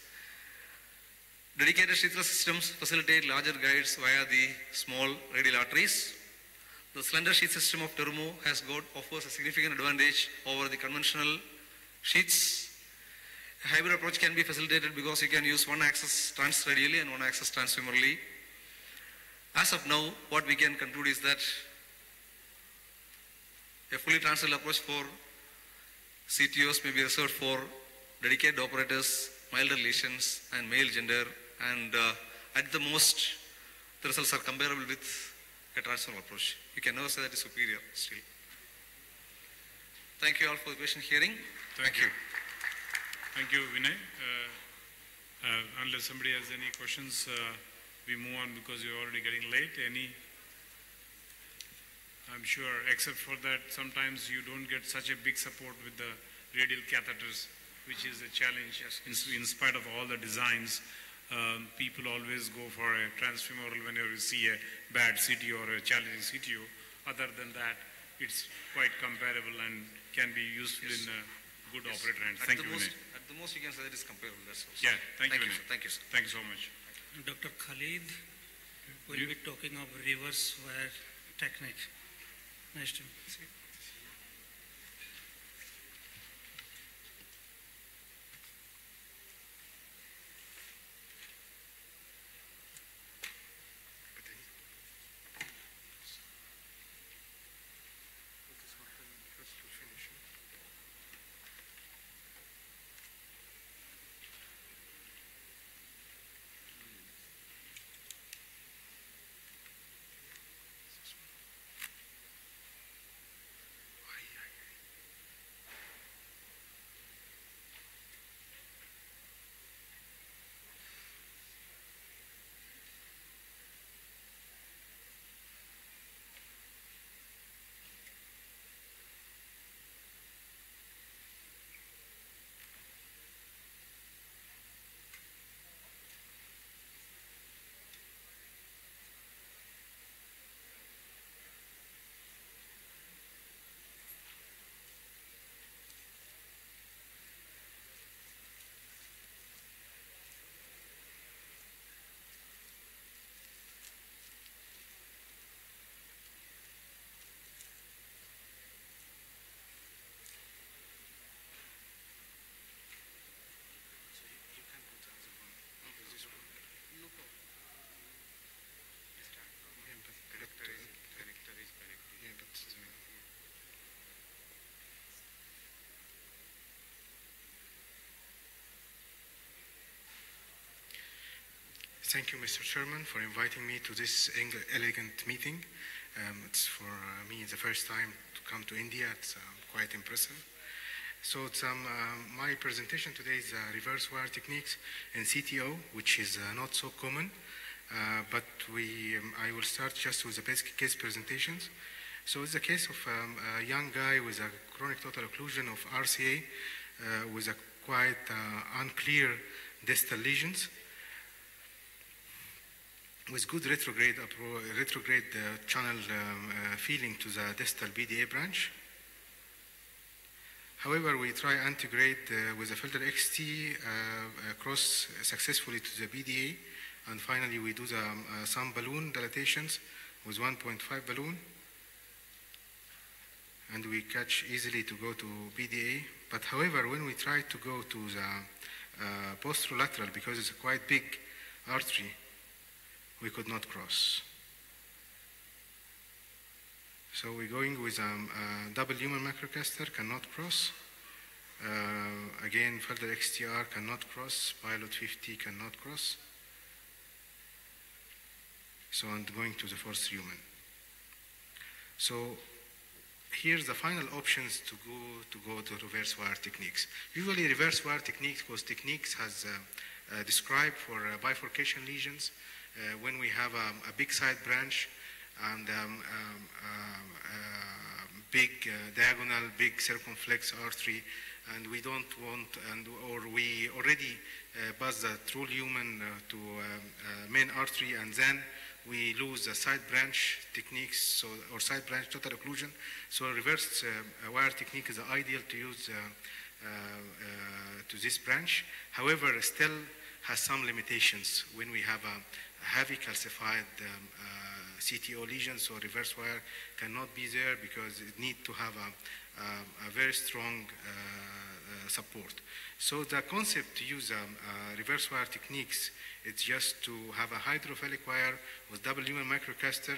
Dedicated sheathless systems facilitate larger guides via the small radial arteries. The slender sheath system of Terumo offers a significant advantage over the conventional sheaths. A hybrid approach can be facilitated because you can use one axis transradially and one axis transfemorally. As of now, what we can conclude is that a fully transradial approach for CTOs may be reserved for dedicated operators, milder lesions, and male gender, and at the most, the results are comparable with a transfemoral approach. You can never say that is superior still. Thank you all for the patient hearing. Thank you. Thank you, Vinay. Unless somebody has any questions, we move on because you're already getting late. I'm sure, except for that, sometimes you don't get such a big support with the radial catheters, which is a challenge. In spite of all the designs, people always go for a transfemoral whenever you see a bad CTO or a challenging CTO. Other than that, it's quite comparable and can be useful in a good operator hands. Thank you, Vinay. At the most, you can say that is comparable. That's all. Yeah, thank you, Vinay. Thank you, sir. Thank you so much. Dr. Khalid will be talking of reverse wire technique. Nice to see you. Thank you, Mr. Chairman, for inviting me to this elegant meeting. It's for me the first time to come to India. It's quite impressive. So my presentation today is reverse wire techniques in CTO, which is not so common, but I will start just with the basic case presentations. So it's a case of a young guy with a chronic total occlusion of RCA with a quite unclear distal lesions with good retrograde channel feeling to the distal BDA branch. However, we try antegrade with a filter XT cross successfully to the BDA, and finally we do some balloon dilatations with 1.5 balloon, and we catch easily to go to BDA. But however, when we try to go to the posterolateral, because it's a quite big artery, we could not cross. So we're going with double human macrocaster, cannot cross. Again, further XTR cannot cross, pilot 50 cannot cross. So I'm going to the fourth human. So here's the final options to go to reverse wire techniques. Usually reverse wire techniques, because techniques has described for bifurcation lesions when we have a big side branch and big diagonal, big circumflex artery, and we don't want, or we already pass the true lumen to main artery, and then we lose the side branch techniques, or side branch total occlusion. So reverse wire technique is ideal to use to this branch. However, still has some limitations when we have a heavy calcified CTO lesion, so reverse wire cannot be there because it needs to have a very strong support. So the concept to use reverse wire techniques is just to have a hydrophilic wire with double human microcaster,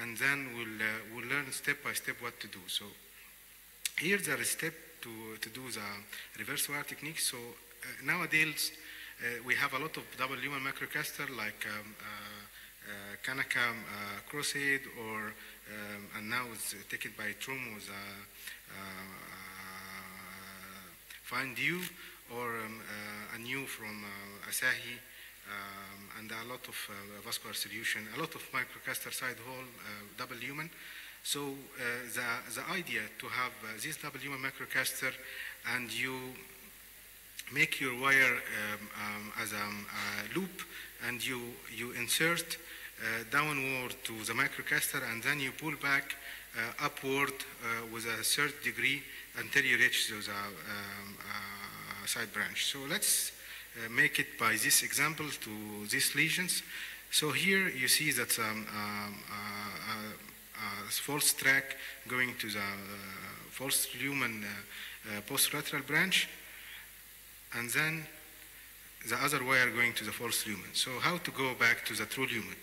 and then we'll learn step by step what to do. So here's the step to do the reverse wire technique. So nowadays we have a lot of double human microcaster like Kanaka Crusade, or and now it's taken by Trum with Fine Dew, or a new from Asahi, and a lot of vascular solution, a lot of microcaster side hole, double human. So the idea to have this double human microcaster, and you make your wire as a loop, and you insert downward to the microcaster, and then you pull back upward with a third degree until you reach the side branch. So let's make it by this example to these lesions. So here you see that false track going to the false lumen posterolateral branch, and then the other wire going to the false lumen. So how to go back to the true lumen?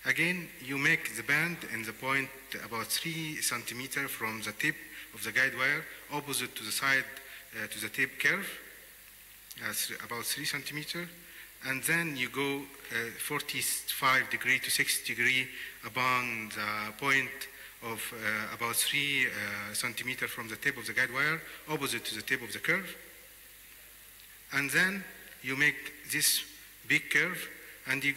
Again, you make the band in the point about 3 centimeters from the tip of the guide wire, opposite to the side to the tip curve, about 3 centimeters, and then you go 45 degree to 60 degree upon the point of about 3 centimeters from the tip of the guide wire, opposite to the tip of the curve, and then you make this big curve, and you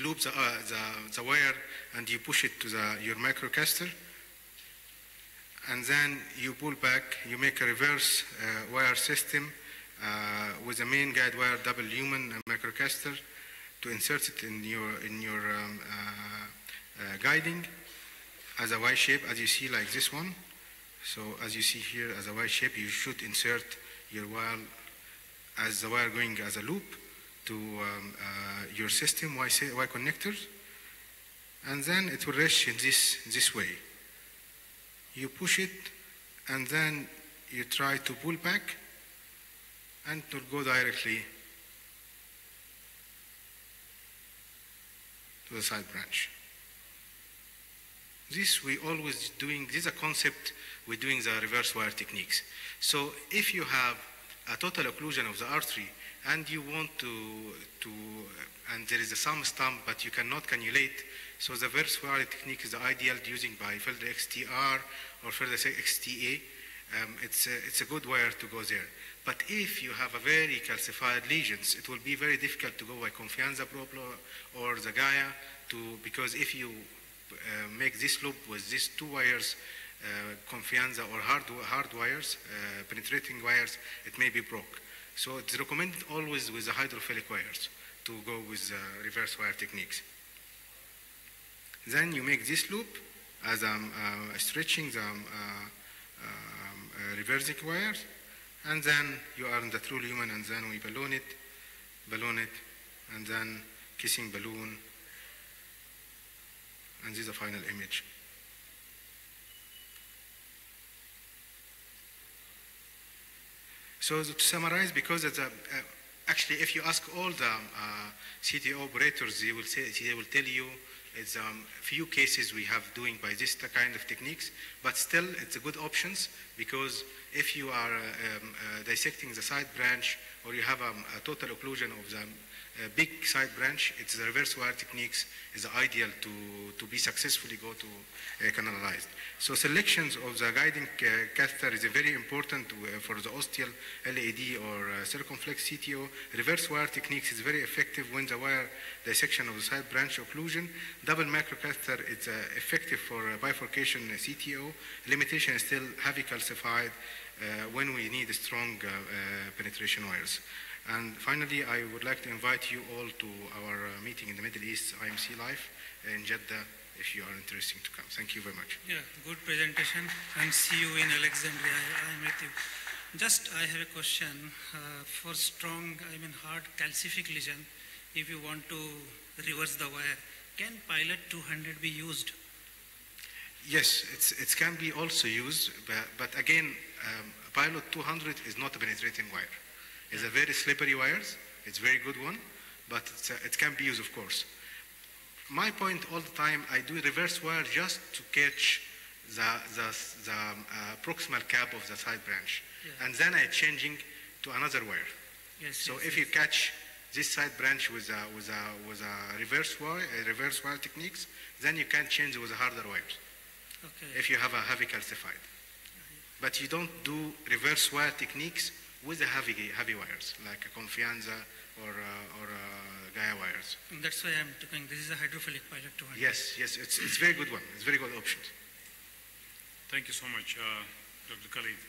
loop the wire, and you push it to your microcaster, and then you pull back. You make a reverse wire system with the main guide wire double lumen microcaster to insert it in your guiding as a Y shape, as you see, like this one. So as you see here, as a Y shape, you should insert your wire as the wire going as a loop to your system Y connectors, and then it will reach in this way. You push it, and then you try to pull back, and it will go directly to the side branch. This we always doing. This is a concept we're doing the reverse wire techniques. So if you have a total occlusion of the artery, and you want to and there is some stump, but you cannot cannulate, so the reverse wire technique is ideal using by filter XTR or filter XTA, it's a good wire to go there. But if you have a very calcified lesions, it will be very difficult to go by confianza proprio or the Gaia because if you make this loop with these two wires, confianza or hard wires, penetrating wires, it may be broke. So it's recommended always with the hydrophilic wires to go with reverse wire techniques. Then you make this loop as stretching the reversing wires, and then you are in the true lumen, and then we balloon it, and then kissing balloon, and this is the final image. So to summarize, because it's actually, if you ask all the CTO operators, they will tell you it's few cases we have doing by this kind of techniques, but still it's a good options because if you are dissecting the side branch or you have a total occlusion of the big side branch, it's the reverse wire techniques is ideal to be successfully go to canalized. So selections of the guiding catheter is very important for the ostial LAD or circumflex CTO. Reverse wire techniques is very effective when the wire dissection of the side branch occlusion. Double macrocatheter is effective for bifurcation CTO. Limitation is still heavy calcified when we need strong penetration wires. And finally, I would like to invite you all to our meeting in the Middle East, IMC Live in Jeddah, if you are interested to come. Thank you very much. Yeah, good presentation, and see you in Alexandria. I am with you. Just, I have a question. For strong, hard calcific lesion, if you want to reverse the wire, can pilot 200 be used? Yes, it can be also used, but again, pilot 200 is not a penetrating wire. It's a very slippery wires. It's a very good one, but it can be used, of course. My point all the time, I do reverse wire just to catch the proximal cap of the side branch, and then I changing to another wire. Yes. So yes, if you catch this side branch with a reverse wire techniques, then you can change with a harder wires. Okay. If you have a heavy calcified, but you don't do reverse wire techniques with the heavy wires like a confianza or Gaia wires. And that's why I'm talking. This is a hydrophilic pilot 200. Yes, it's very good one. It's very good option. Thank you so much, Dr. Khalid.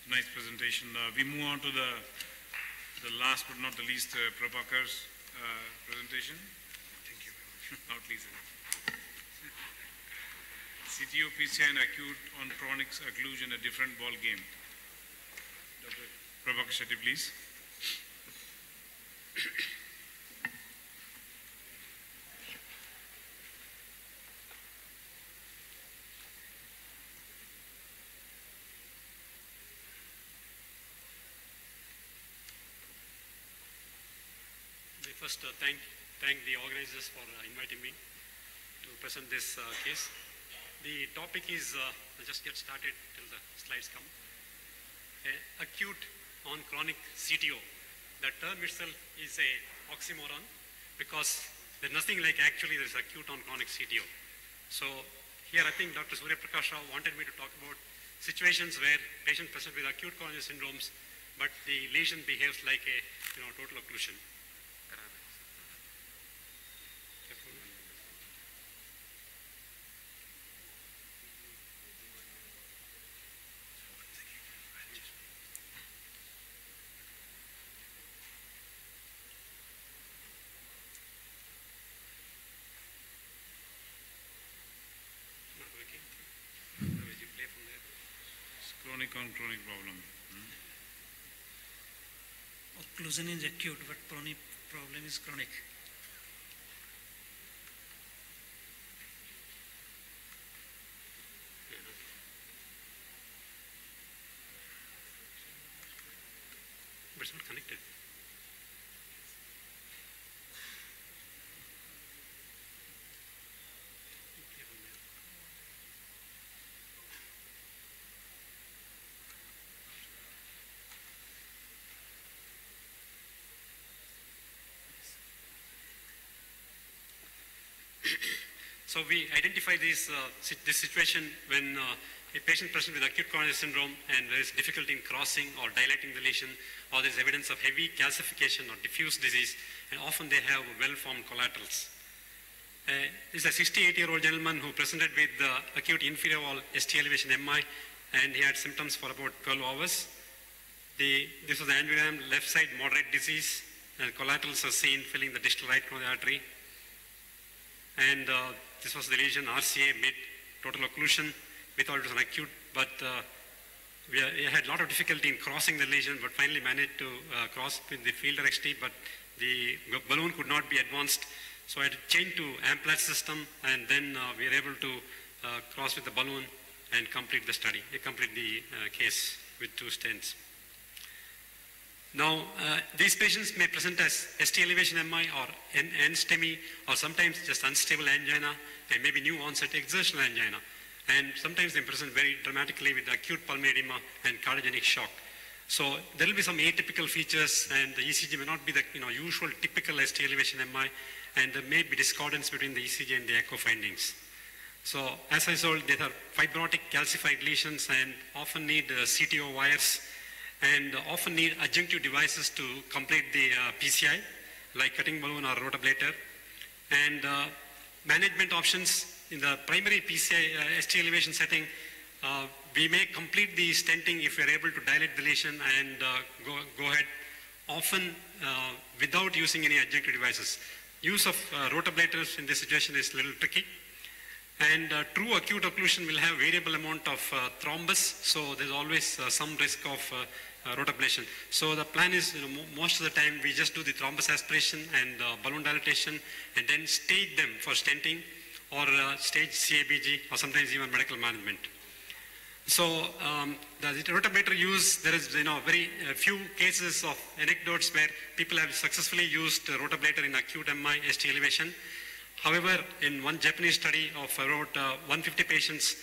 Nice presentation. We move on to the last but not the least, Prabhakar's presentation. Thank you very much. Not least. CTO, PCI, and acute on chronic occlusion, a different ball game. Dr. Prabhakar Shetty, please. First, thank the organizers for inviting me to present this case. The topic is, I'll just get started till the slides come. Acute on chronic CTO. The term itself is a oxymoron because there's nothing like actually there's acute on chronic CTO. So here I think Dr. Surya Prakash Rao wanted me to talk about situations where patient present with acute coronary syndromes, but the lesion behaves like a total occlusion. Chronic problem. Occlusion is acute, but chronic problem is chronic. But it's not connected. So we identify this situation when a patient presents with acute coronary syndrome and there is difficulty in crossing or dilating the lesion, or there is evidence of heavy calcification or diffuse disease, and often they have well-formed collaterals. This is a 68-year-old gentleman who presented with acute inferior wall ST elevation MI, and he had symptoms for about 12 hours. This was the angiogram, left side moderate disease, and collaterals are seen filling the distal right coronary artery. And this was the lesion, RCA, mid, total occlusion. We thought it was an acute, but we had a lot of difficulty in crossing the lesion, but finally managed to cross with the fielder XT, but the balloon could not be advanced. So I had to change to Amplatz system, and then we were able to cross with the balloon and complete the study, complete the case with 2 stents. Now, these patients may present as ST elevation MI or NSTEMI, or sometimes just unstable angina, and maybe new onset exertional angina. And sometimes they present very dramatically with acute pulmonary edema and cardiogenic shock. So there will be some atypical features, and the ECG may not be the usual typical ST elevation MI, and there may be discordance between the ECG and the echo findings. So as I told, they are fibrotic calcified lesions and often need CTO wires, and often need adjunctive devices to complete the PCI, like cutting balloon or rotablator. And management options in the primary PCI ST elevation setting, we may complete the stenting if we are able to dilate the lesion and go ahead, often without using any adjunctive devices. Use of rotablators in this situation is a little tricky. And true acute occlusion will have variable amount of thrombus, so there's always some risk of rotablation. So the plan is, most of the time we just do the thrombus aspiration and balloon dilatation, and then stage them for stenting or stage CABG, or sometimes even medical management. So the rotablator use, there is very few cases of anecdotes where people have successfully used rotablator in acute MI ST elevation. However, in one Japanese study of about 150 patients,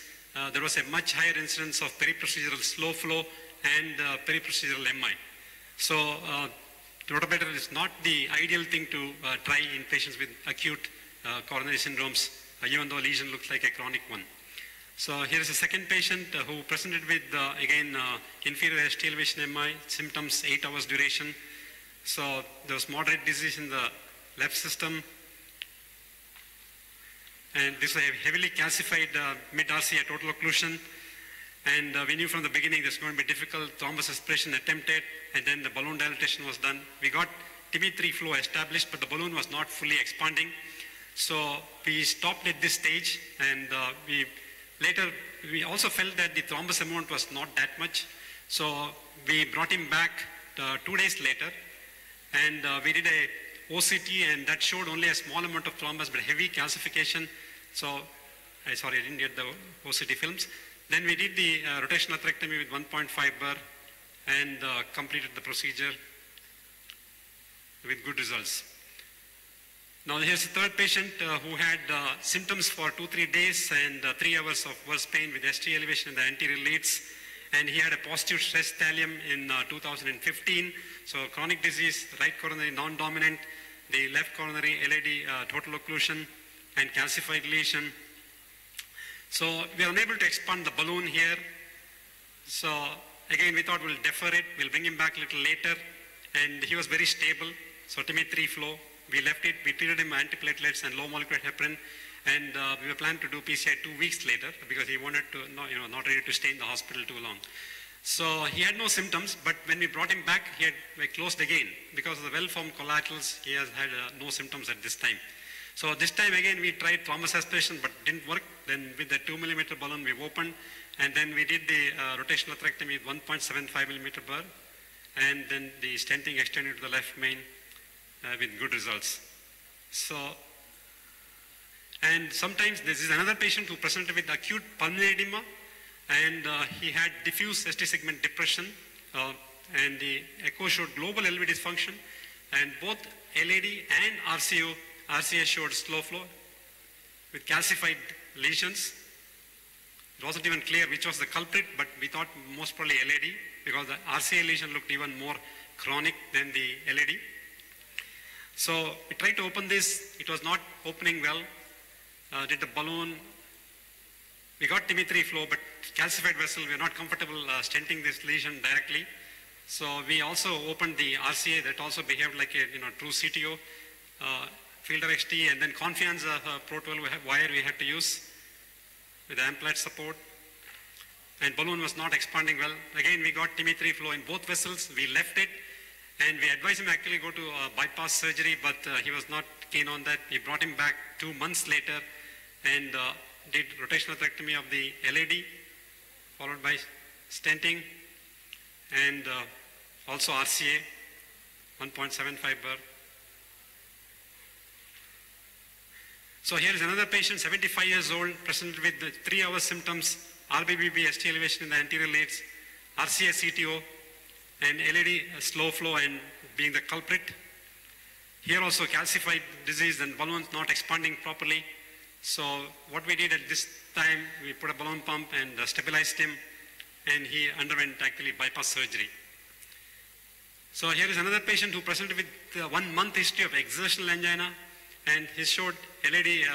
there was a much higher incidence of periprocedural slow flow and periprocedural MI. So the rotablator is not the ideal thing to try in patients with acute coronary syndromes, even though lesion looks like a chronic one. So here is a second patient who presented with, again, inferior ST elevation MI, symptoms 8 hours duration. So there was moderate disease in the left system. And this was a heavily calcified mid-RCA total occlusion. And we knew from the beginning this was going to be difficult. Thrombus aspiration attempted, and then the balloon dilatation was done. We got TB3 flow established, but the balloon was not fully expanding. So we stopped at this stage, and we also felt that the thrombus amount was not that much. So we brought him back 2 days later, and we did a OCT, and that showed only a small amount of thrombus, but heavy calcification. So, I didn't get the OCT films. Then we did the rotational atherectomy with 1.5 bar and completed the procedure with good results. Now here's a third patient who had symptoms for 2-3 days and 3 hours of worse pain with ST elevation in the anterior leads, and he had a positive stress thallium in 2015. So chronic disease, right coronary non-dominant, the left coronary LAD total occlusion and calcified lesion. So we are unable to expand the balloon here. So again, we thought we'll defer it, we'll bring him back a little later, and he was very stable. So TB3 flow, we left it, we treated him antiplatelets and low molecular heparin, and we were planning to do PCI 2 weeks later because he wanted to, not ready to stay in the hospital too long. So he had no symptoms, but when we brought him back, we closed again. Because of the well-formed collaterals, he has had no symptoms at this time. So this time again, we tried thrombus aspiration, but didn't work. Then with the 2 millimeter balloon, we opened, and then we did the rotational atherectomy with 1.75 millimeter bar, and then the stenting extended to the left main with good results. So, and sometimes this is another patient who presented with acute pulmonary edema, and he had diffuse ST segment depression, and the echo showed global LV dysfunction, and both LAD and RCA showed slow flow with calcified lesions. It wasn't even clear which was the culprit, but we thought most probably LAD because the RCA lesion looked even more chronic than the LAD. So we tried to open this, it was not opening well. did the balloon. We got TIMI-3 flow, but calcified vessel, we are not comfortable stenting this lesion directly. So we also opened the RCA that also behaved like a true CTO, Fielder XT, and then Confiance Pro 12 wire we had to use with amplat support. And balloon was not expanding well. Again, we got TIMI-3 flow in both vessels. We left it, and we advised him actually go to bypass surgery, but he was not keen on that. We brought him back 2 months later and did rotational atherectomy of the LAD, followed by stenting, and also RCA, 1.75 bar. So here is another patient, 75 years old, presented with 3-hour symptoms, RBBB, ST elevation in the anterior leads, RCA CTO, and LAD slow flow and being the culprit. Here also calcified disease and balloons not expanding properly. So what we did at this time, we put a balloon pump and stabilized him, and he underwent actually bypass surgery. So here is another patient who presented with 1 month history of exertional angina, and he showed LAD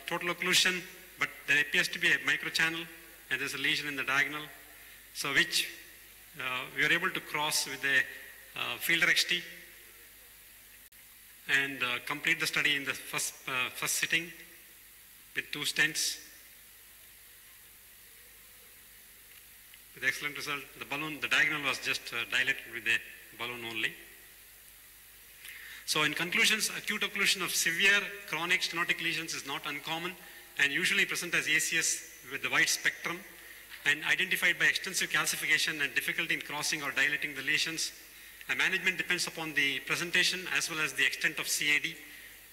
total occlusion, but there appears to be a microchannel, and there's a lesion in the diagonal, so which we were able to cross with a Fielder XT and complete the study in the first sitting with 2 stents. With excellent result. The balloon, the diagonal was just dilated with the balloon only. So in conclusions, acute occlusion of severe chronic stenotic lesions is not uncommon and usually present as ACS with the wide spectrum and identified by extensive calcification and difficulty in crossing or dilating the lesions. And management depends upon the presentation as well as the extent of CAD.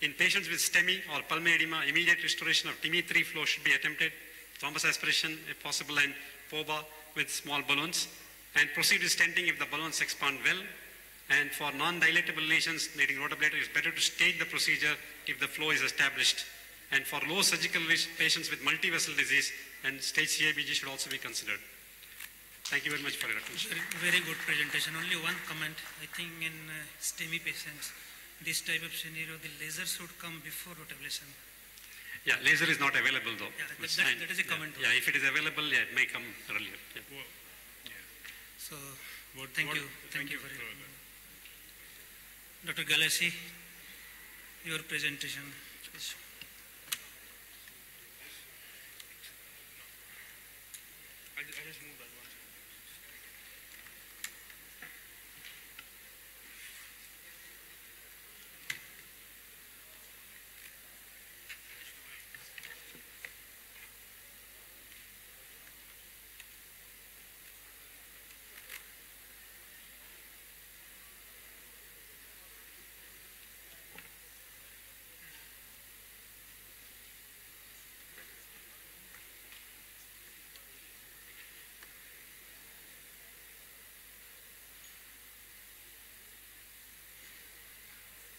In patients with STEMI or pulmonary edema, immediate restoration of TIMI-3 flow should be attempted, thrombus aspiration if possible, and POBA with small balloons, and proceed with stenting if the balloons expand well. And for non-dilatable lesions needing rotablator, it's better to stage the procedure if the flow is established. And for low surgical patients with multi-vessel disease, and stage CIBG should also be considered. Thank you very much for your attention. Very good presentation. Only one comment. I think in STEMI patients, this type of scenario, the laser should come before rotablation. Yeah, laser is not available though. Yeah, that is a comment. Yeah, if it is available, yeah, it may come earlier. Yeah. Well, yeah. So, thank you. Thank you for it. Dr. Galassi, your presentation, please. I just moved that one.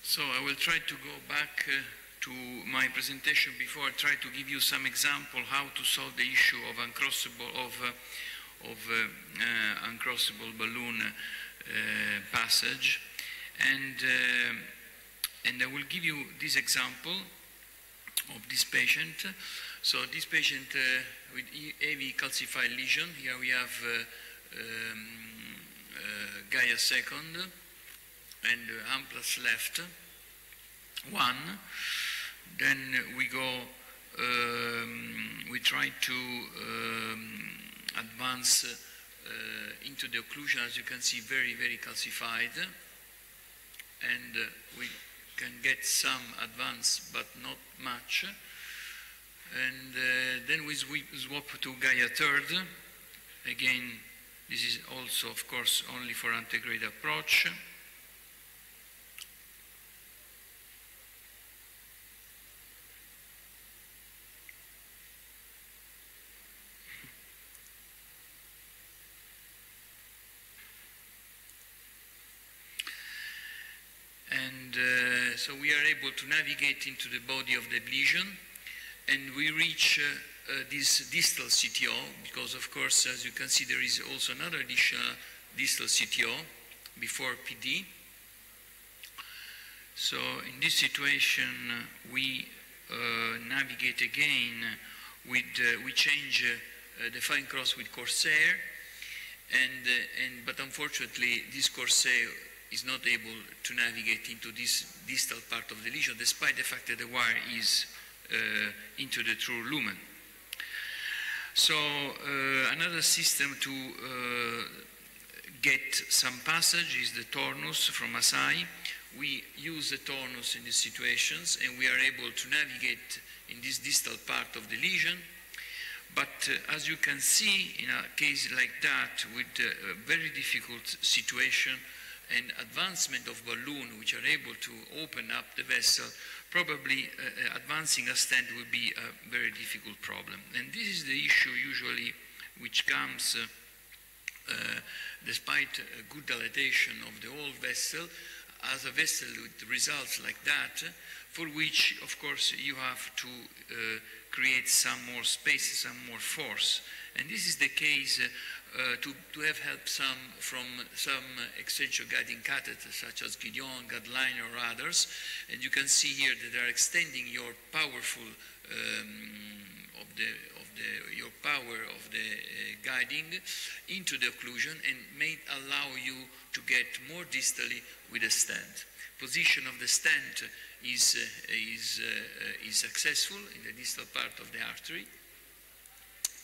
So I will try to go back to my presentation before. I try to give you some example how to solve the issue of uncrossable balloon passage, and I will give you this example of this patient. So this patient with AV calcified lesion. Here we have Gaia second and amplas left. 1. Then we go, we try to advance into the occlusion, as you can see, very, very calcified. And we can get some advance, but not much. And then we swap to Gaia third. Again, this is also, of course, only for antegrade approach. So we are able to navigate into the body of the lesion, and we reach this distal CTO, because of course, as you can see, there is also another additional distal CTO before PD. So in this situation, we navigate again with, we change the fine cross with Corsair, but unfortunately this Corsair is not able to navigate into this distal part of the lesion, despite the fact that the wire is into the true lumen. So another system to get some passage is the tornus from Asai. We use the tornus in these situations, and we are able to navigate in this distal part of the lesion. But as you can see, in a case like that, with a very difficult situation and advancement of balloon, which are able to open up the vessel, probably advancing a stent will be a very difficult problem. And this is the issue usually which comes despite a good dilatation of the whole vessel, as a vessel with results like that, for which, of course, you have to create some more space, some more force. And this is the case to have help from some extension guiding catheters, such as Gideon, Guideline, or others. And you can see here that they are extending your powerful your power of the guiding into the occlusion and may allow you to get more distally with a stent. Position of the stent is successful in the distal part of the artery,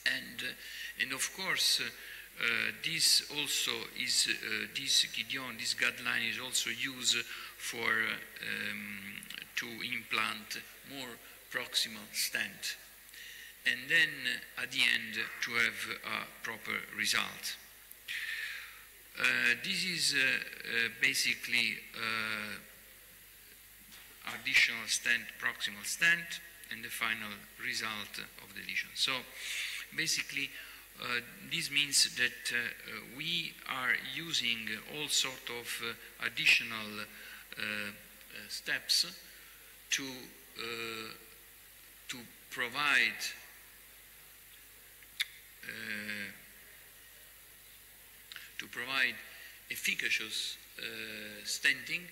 and of course this also is this Gideon, this guideline is also used for to implant more proximal stent, and then at the end to have a proper result. This is basically additional stent, proximal stent, and the final result of the lesion. So basically this means that we are using all sort of additional steps to provide efficacious stenting,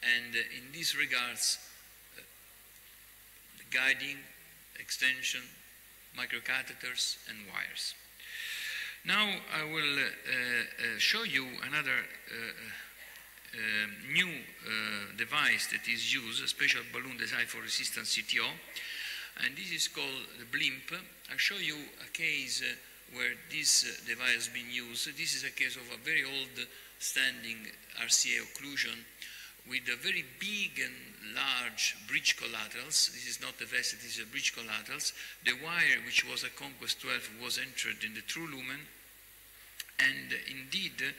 and in these regards, guiding, extension, microcatheters, and wires. Now I will show you another new device that is used, a special balloon designed for resistant CTO, and this is called the blimp. I'll show you a case where this device has been used. This is a case of a very old standing RCA occlusion with a very big and large bridge collaterals. This is not a vessel, this is a bridge collaterals. The wire, which was a Conquest 12, was entered in the true lumen, and indeed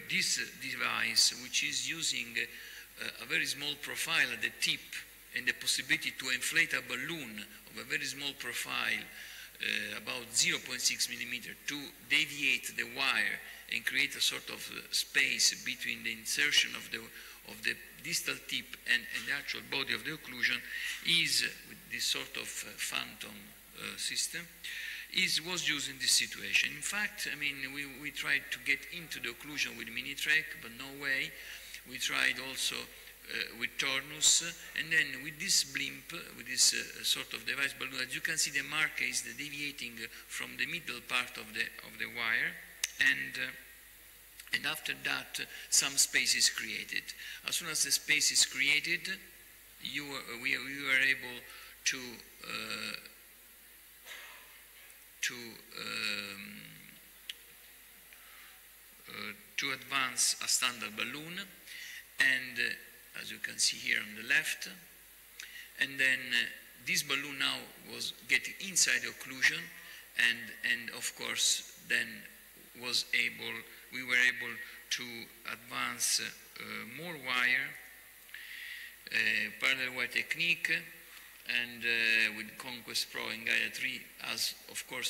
this device, which is using a very small profile at the tip and the possibility to inflate a balloon of a very small profile, about 0.6 millimeter, to deviate the wire and create a sort of space between the insertion of the distal tip and the actual body of the occlusion, is with this sort of phantom system, was used in this situation. In fact, I mean, we tried to get into the occlusion with Minitrek, but no way. We tried also with Tornus, and then with this blimp, with this sort of device balloon, as you can see, the marker is deviating from the middle part of the wire, and after that, some space is created. As soon as the space is created, we were able to advance a standard balloon, and as you can see here on the left, and then this balloon now was getting inside the occlusion, and of course then we were able to advance more wire, parallel wire technique, and with Conquest Pro and Gaia 3, as of course the